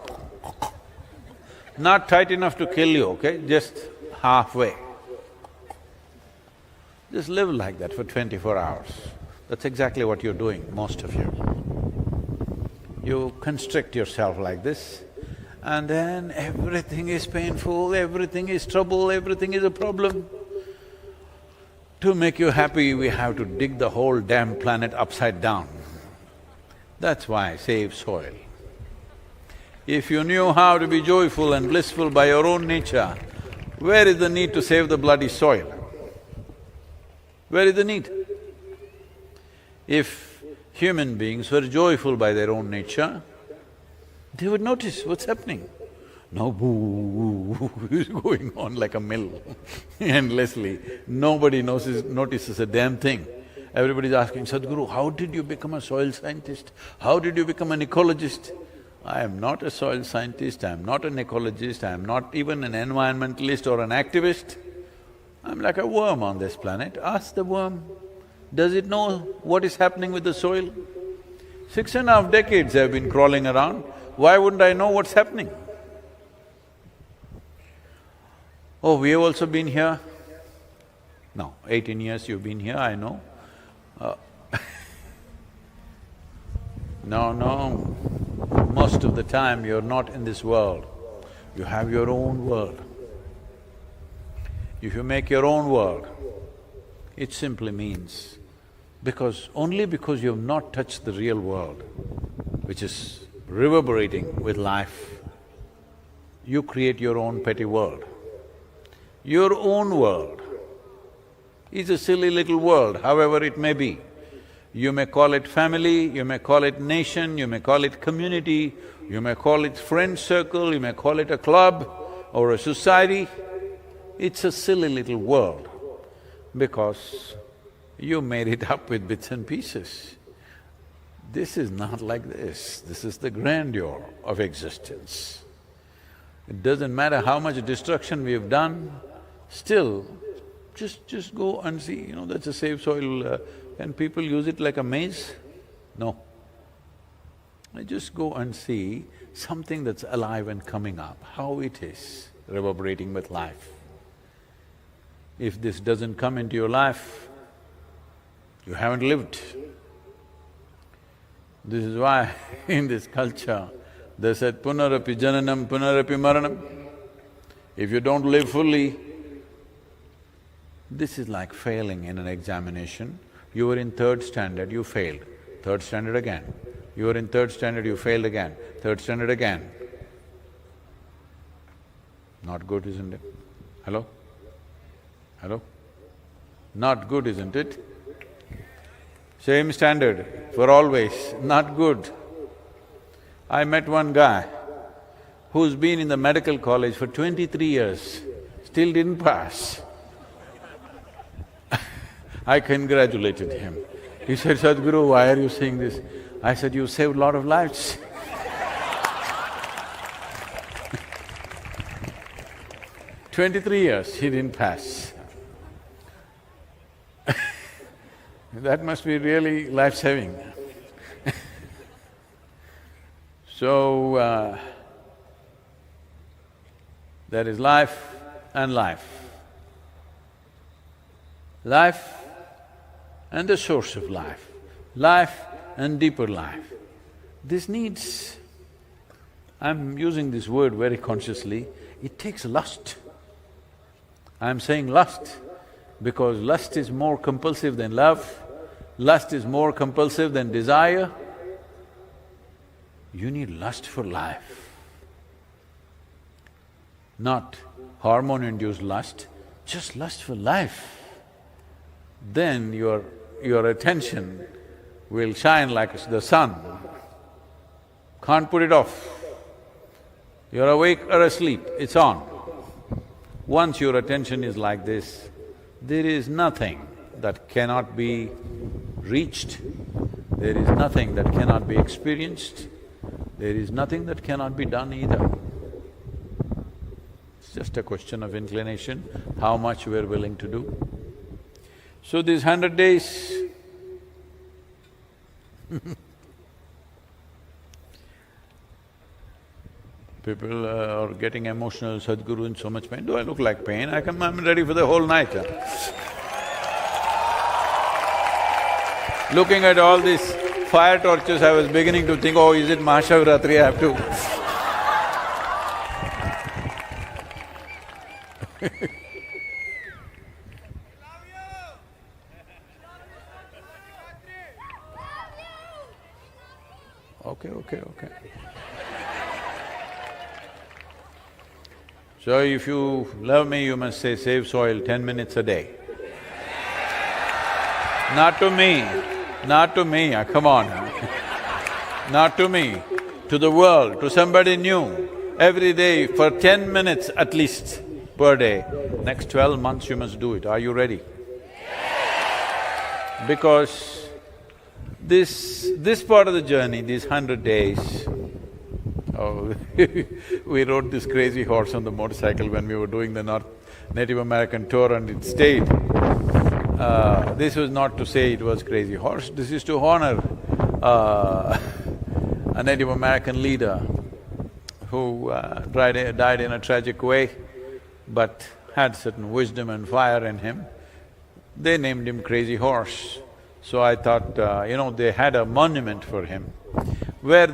Not tight enough to kill you, okay? Just halfway. Just live like that for 24 hours. That's exactly what you're doing, most of you. You constrict yourself like this, and then everything is painful, everything is trouble, everything is a problem. To make you happy, we have to dig the whole damn planet upside down. That's why save soil. If you knew how to be joyful and blissful by your own nature, where is the need to save the bloody soil? Where is the need? If human beings were joyful by their own nature, they would notice what's happening. Now boo is going on like a mill endlessly. Nobody notices a damn thing. Everybody's asking, Sadhguru, how did you become a soil scientist? How did you become an ecologist? I am not a soil scientist, I am not an ecologist, I am not even an environmentalist or an activist. I'm like a worm on this planet. Ask the worm, does it know what is happening with the soil? 6.5 decades I've been crawling around, why wouldn't I know what's happening? Oh, we have also been here? No, 18 years you've been here, I know. No, most of the time you're not in this world, you have your own world. If you make your own world, it simply means only because you have not touched the real world, which is reverberating with life, you create your own petty world. Your own world is a silly little world, however it may be. You may call it family, you may call it nation, you may call it community, you may call it friend circle, you may call it a club or a society. It's a silly little world because you made it up with bits and pieces. This is not like this is the grandeur of existence. It doesn't matter how much destruction we have done, still, just go and see, that's a safe soil. Can people use it like a maze? No. Just go and see something that's alive and coming up, how it is reverberating with life. If this doesn't come into your life, you haven't lived. This is why in this culture, they said, punarapi jananam, punarapi maranam. If you don't live fully, this is like failing in an examination. You were in 3rd standard, you failed. 3rd standard again. You were in 3rd standard, you failed again. 3rd standard again. Not good, isn't it? Hello? Hello? Not good, isn't it? Same standard for always, not good. I met one guy who's been in the medical college for 23 years, still didn't pass. I congratulated him. He said, Sadhguru, why are you saying this? I said, you saved a lot of lives. 23 years, he didn't pass. That must be really life-saving. So, there is life and life. Life and the source of life and deeper life. This needs… I'm using this word very consciously, it takes lust. I'm saying lust because lust is more compulsive than love, lust is more compulsive than desire. You need lust for life, not hormone-induced lust, just lust for life. Then your attention will shine like the sun, can't put it off. You're awake or asleep, it's on. Once your attention is like this, there is nothing that cannot be reached, there is nothing that cannot be experienced, there is nothing that cannot be done either. It's just a question of inclination, how much we're willing to do. So these 100 days, people are getting emotional, Sadhguru in so much pain. Do I look like pain? I'm ready for the whole night. Looking at all these fire torches, I was beginning to think, oh, is it Mahashivratri, I have to… Okay. So if you love me, you must say, save soil 10 minutes a day. Not to me, come on. Not to me, to the world, to somebody new. Every day for 10 minutes at least per day. Next 12 months you must do it. Are you ready? Because this part of the journey, these 100 days, oh, we rode this crazy horse on the motorcycle when we were doing the Native American tour and it stayed. This was not to say it was crazy horse, this is to honor a Native American leader who died in a tragic way, but had certain wisdom and fire in him. They named him Crazy Horse. So I thought, they had a monument for him where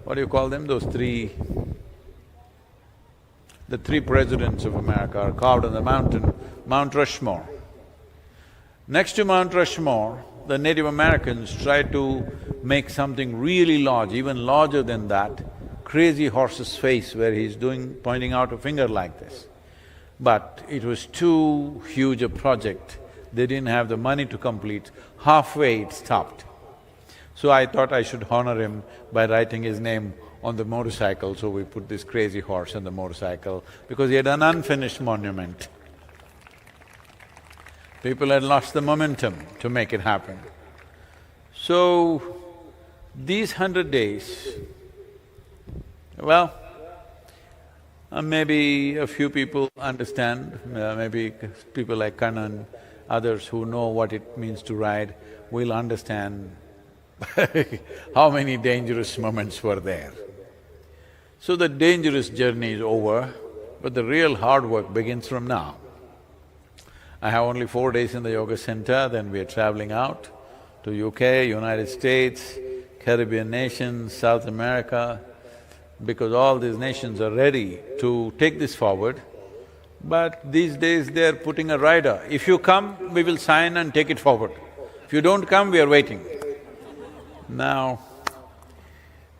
what do you call them, the three presidents of America are carved on the mountain, Mount Rushmore. Next to Mount Rushmore, the Native Americans tried to make something really large, even larger than that, Crazy Horse's face where he's pointing out a finger like this. But it was too huge a project, they didn't have the money to complete, halfway it stopped. So I thought I should honor him by writing his name on the motorcycle, so we put this Crazy Horse on the motorcycle because he had an unfinished monument. People had lost the momentum to make it happen. So, these 100 days, well, maybe a few people understand, maybe people like Kannan, others who know what it means to ride will understand how many dangerous moments were there. So the dangerous journey is over, but the real hard work begins from now. I have only 4 days in the yoga center, then we are traveling out to UK, United States, Caribbean nations, South America, because all these nations are ready to take this forward. But these days they are putting a rider. If you come, we will sign and take it forward. If you don't come, we are waiting. Now,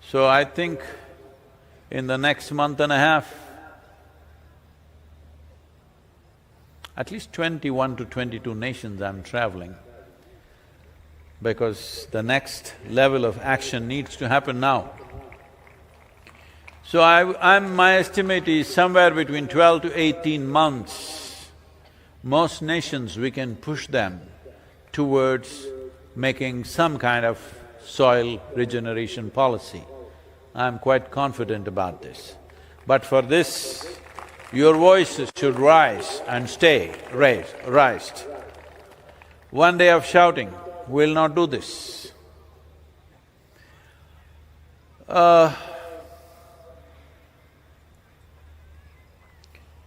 so I think in the next month and a half, at least 21 to 22 nations I'm traveling, because the next level of action needs to happen now. So my estimate is somewhere between 12 to 18 months, most nations we can push them towards making some kind of soil regeneration policy. I'm quite confident about this. But for this, your voices should rise and stay raised. One day of shouting will not do this.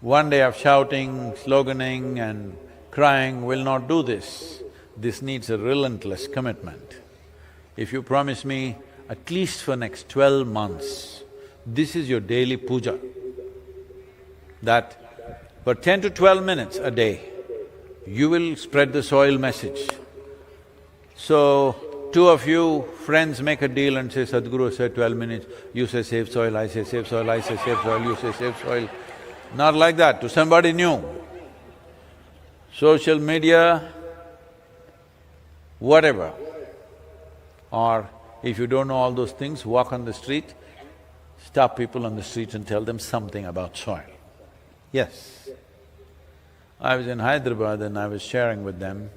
One day of shouting, sloganing and crying will not do this. This needs a relentless commitment. If you promise me, at least for next 12 months, this is your daily puja, that for 10 to 12 minutes a day, you will spread the soil message. So, two of you friends make a deal and say, Sadhguru said 12 minutes, you say save soil, I say save soil, I say save soil, you say save soil. Not like that, to somebody new. Social media, whatever. Or if you don't know all those things, walk on the street, stop people on the street and tell them something about soil. Yes. I was in Hyderabad and I was sharing with them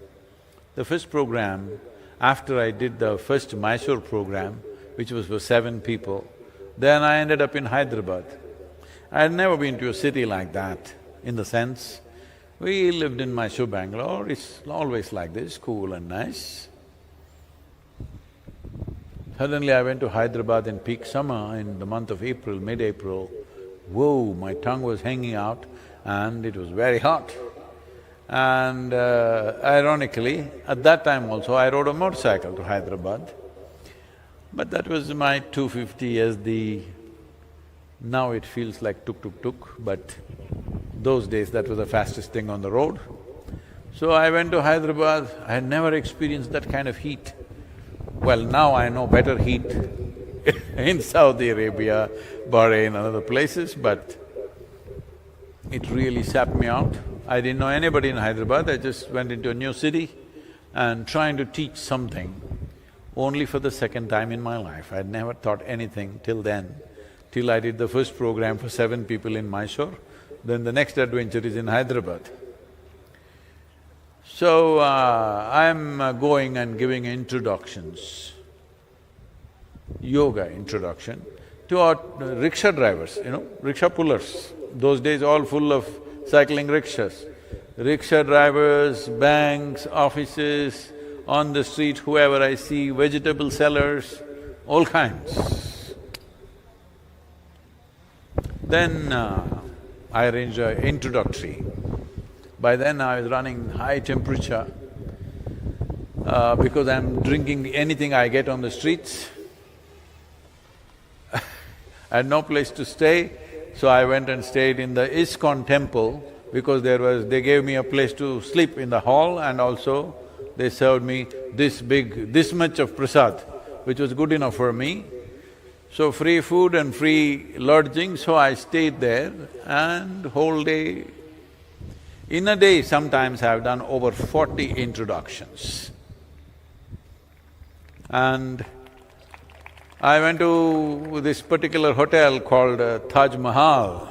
the first program, after I did the first Mysore program, which was for 7 people, then I ended up in Hyderabad. I had never been to a city like that, in the sense, we lived in Mysore, Bangalore, it's always like this, cool and nice. Suddenly I went to Hyderabad in peak summer in the month of April, mid-April. Whoa, my tongue was hanging out and it was very hot. And ironically, at that time also I rode a motorcycle to Hyderabad. But that was my 250 as the… Now it feels like tuk, but those days that was the fastest thing on the road. So I went to Hyderabad, I had never experienced that kind of heat. Well, now I know better heat in Saudi Arabia, Bahrain and other places, but it really sapped me out. I didn't know anybody in Hyderabad, I just went into a new city and trying to teach something only for the second time in my life. I'd never taught anything till then, till I did the first program for 7 people in Mysore, then the next adventure is in Hyderabad. So, I'm going and giving introductions, yoga introduction, to our rickshaw drivers, rickshaw pullers. Those days all full of cycling rickshaws. Rickshaw drivers, banks, offices, on the street, whoever I see, vegetable sellers, all kinds. Then I arranged an introductory. By then I was running high temperature because I'm drinking anything I get on the streets. I had no place to stay, so I went and stayed in the ISKCON temple because they gave me a place to sleep in the hall and also they served me this much of prasad, which was good enough for me. So free food and free lodging, so I stayed there and whole day. In a day, sometimes I've done over 40 introductions. And I went to this particular hotel called Taj Mahal.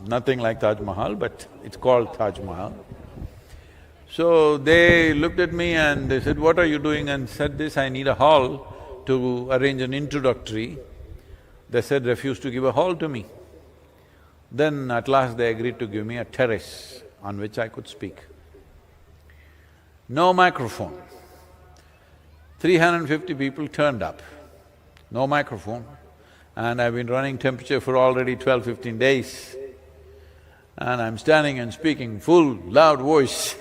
Nothing like Taj Mahal, but it's called Taj Mahal. So they looked at me and they said, "What are you doing?" and said this, "I need a hall to arrange an introductory." They said, "Refuse to give a hall to me." Then at last they agreed to give me a terrace on which I could speak. No microphone. 350 people turned up, no microphone, and I've been running temperature for already 12-15 days. And I'm standing and speaking full, loud voice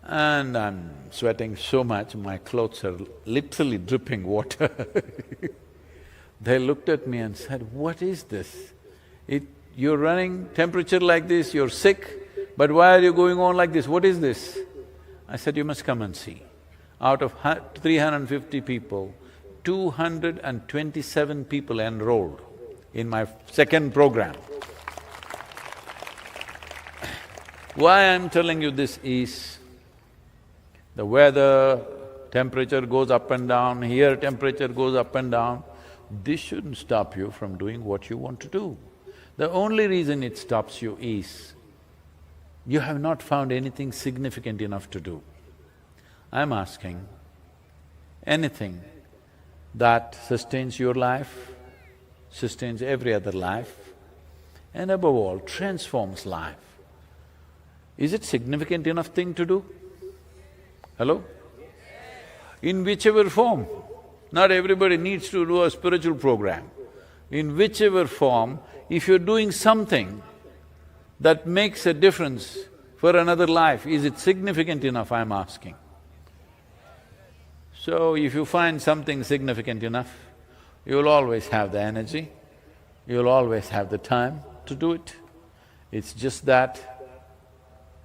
and I'm sweating so much, my clothes are literally dripping water. They looked at me and said, "What is this? You're running temperature like this, you're sick, but why are you going on like this? What is this?" I said, "You must come and see." Out of 350 people, 227 people enrolled in my second program. Why I'm telling you this is, the weather, temperature goes up and down, here temperature goes up and down, this shouldn't stop you from doing what you want to do. The only reason it stops you is, you have not found anything significant enough to do. I'm asking, anything that sustains your life, sustains every other life, and above all, transforms life. Is it significant enough thing to do? Hello? In whichever form, not everybody needs to do a spiritual program. In whichever form, if you're doing something that makes a difference for another life, is it significant enough, I'm asking? So, if you find something significant enough, you'll always have the energy, you'll always have the time to do it. It's just that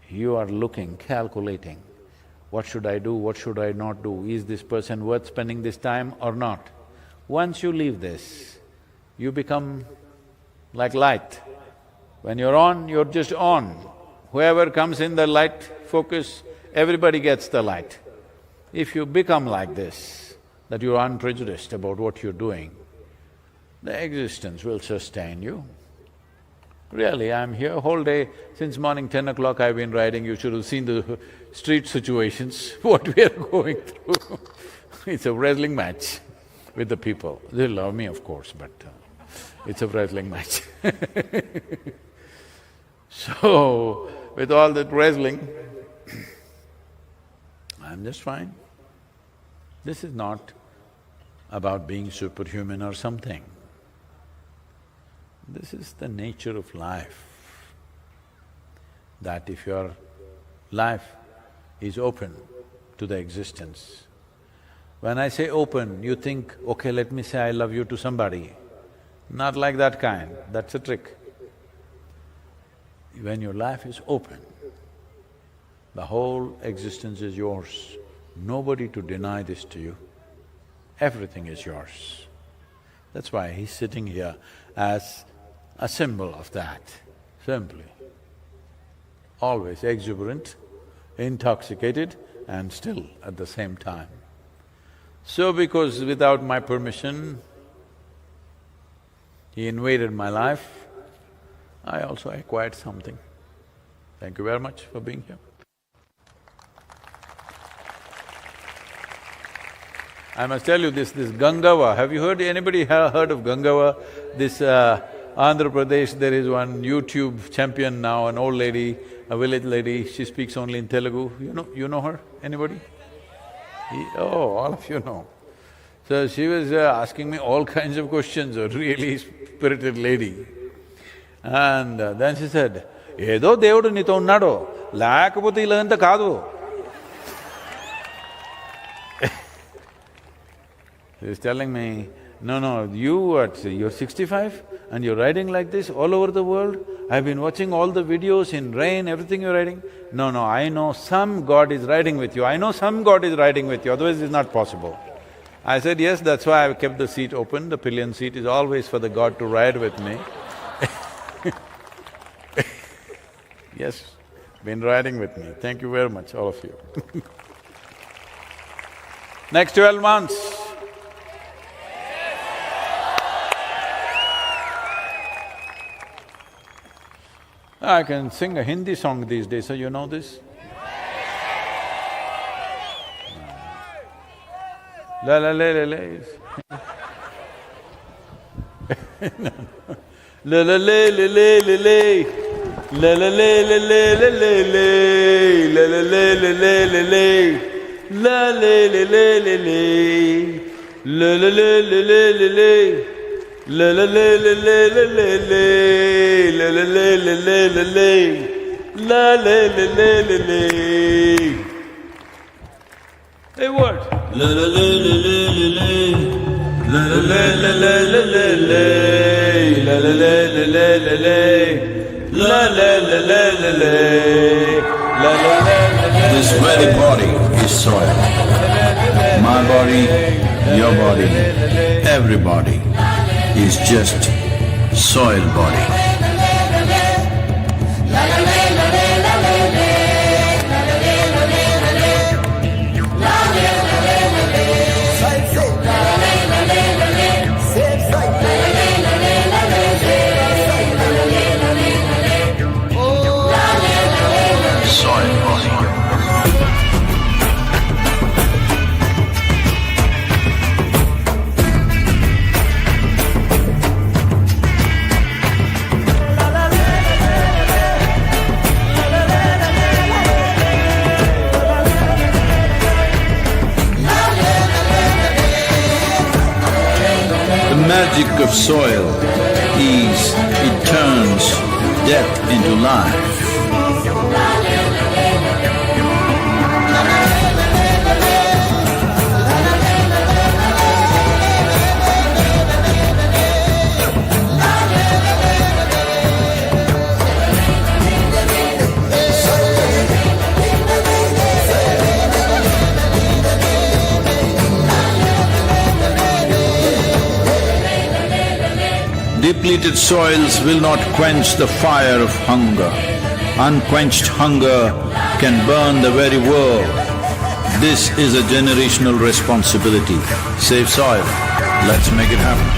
you are looking, calculating, what should I do, what should I not do, is this person worth spending this time or not? Once you leave this, you become like light. When you're on, you're just on. Whoever comes in the light focus, everybody gets the light. If you become like this, that you're unprejudiced about what you're doing, the existence will sustain you. Really, I'm here whole day, since morning 10 o'clock I've been riding, you should have seen the street situations, what we are going through. It's a wrestling match with the people. They love me, of course, but it's a wrestling match. So, with all that wrestling, I'm just fine. This is not about being superhuman or something. This is the nature of life, that if your life is open to the existence, When I say open, you think, okay, let me say I love you to somebody. Not like that kind, that's a trick. When your life is open, the whole existence is yours. Nobody to deny this to you. Everything is yours. That's why he's sitting here as a symbol of that, simply. Always exuberant, intoxicated and still at the same time. So because without my permission, he invaded my life, I also acquired something. Thank you very much for being here. I must tell you this Gangava, have you anybody heard of Gangava? This Andhra Pradesh, there is one YouTube champion now, an old lady, a village lady, she speaks only in Telugu. You know her? Anybody? Oh, all of you know. So she was asking me all kinds of questions, a really spirited lady. And then she said, "Edo Devudu nito unnado, lekapothe ilanta kaadu." She was telling me, no, you're 65 and you're riding like this all over the world? I've been watching all the videos in rain, everything you're riding. No, I know some God is riding with you, I know some God is riding with you, otherwise it's not possible. I said, yes, that's why I've kept the seat open, the pillion seat is always for the God to ride with me. Yes, been riding with me. Thank you very much, all of you. Next 12 months, I can sing a Hindi song these days, so you know this? La la la la la. La la la la la la la. La la la la la la la la. La la la la la la la. La la la la la la. La la la la la la la. La la la la la la la la. La la la la la la la. La la la la la la. Hey, what? La la la la la la la. La la la la la la la la. La la la la la la la. La la la la la la. La la la la la. This very body is soil. My body, your body, everybody is just soil body. The magic of soil is it turns death into life. Depleted soils will not quench the fire of hunger. Unquenched hunger can burn the very world. This is a generational responsibility. Save soil. Let's make it happen.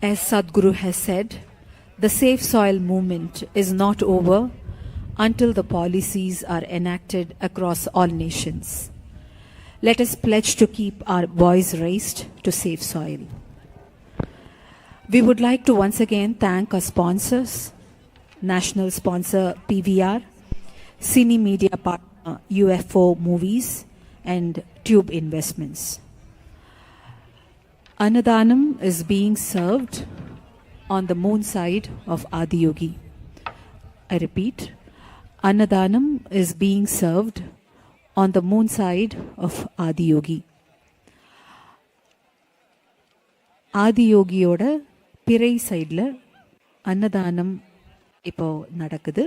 As Sadhguru has said, the Safe Soil movement is not over until the policies are enacted across all nations. Let us pledge to keep our voice raised to save soil. We would like to once again thank our sponsors, national sponsor PVR, Cine Media partner UFO Movies, and Tube Investments. Annadanam is being served on the moon side of Adiyogi. I repeat, Annadanam is being served on the moon side of Adiyogi. Adiyogiyoda Pirai side la Annadanam இப்போ நடக்குது.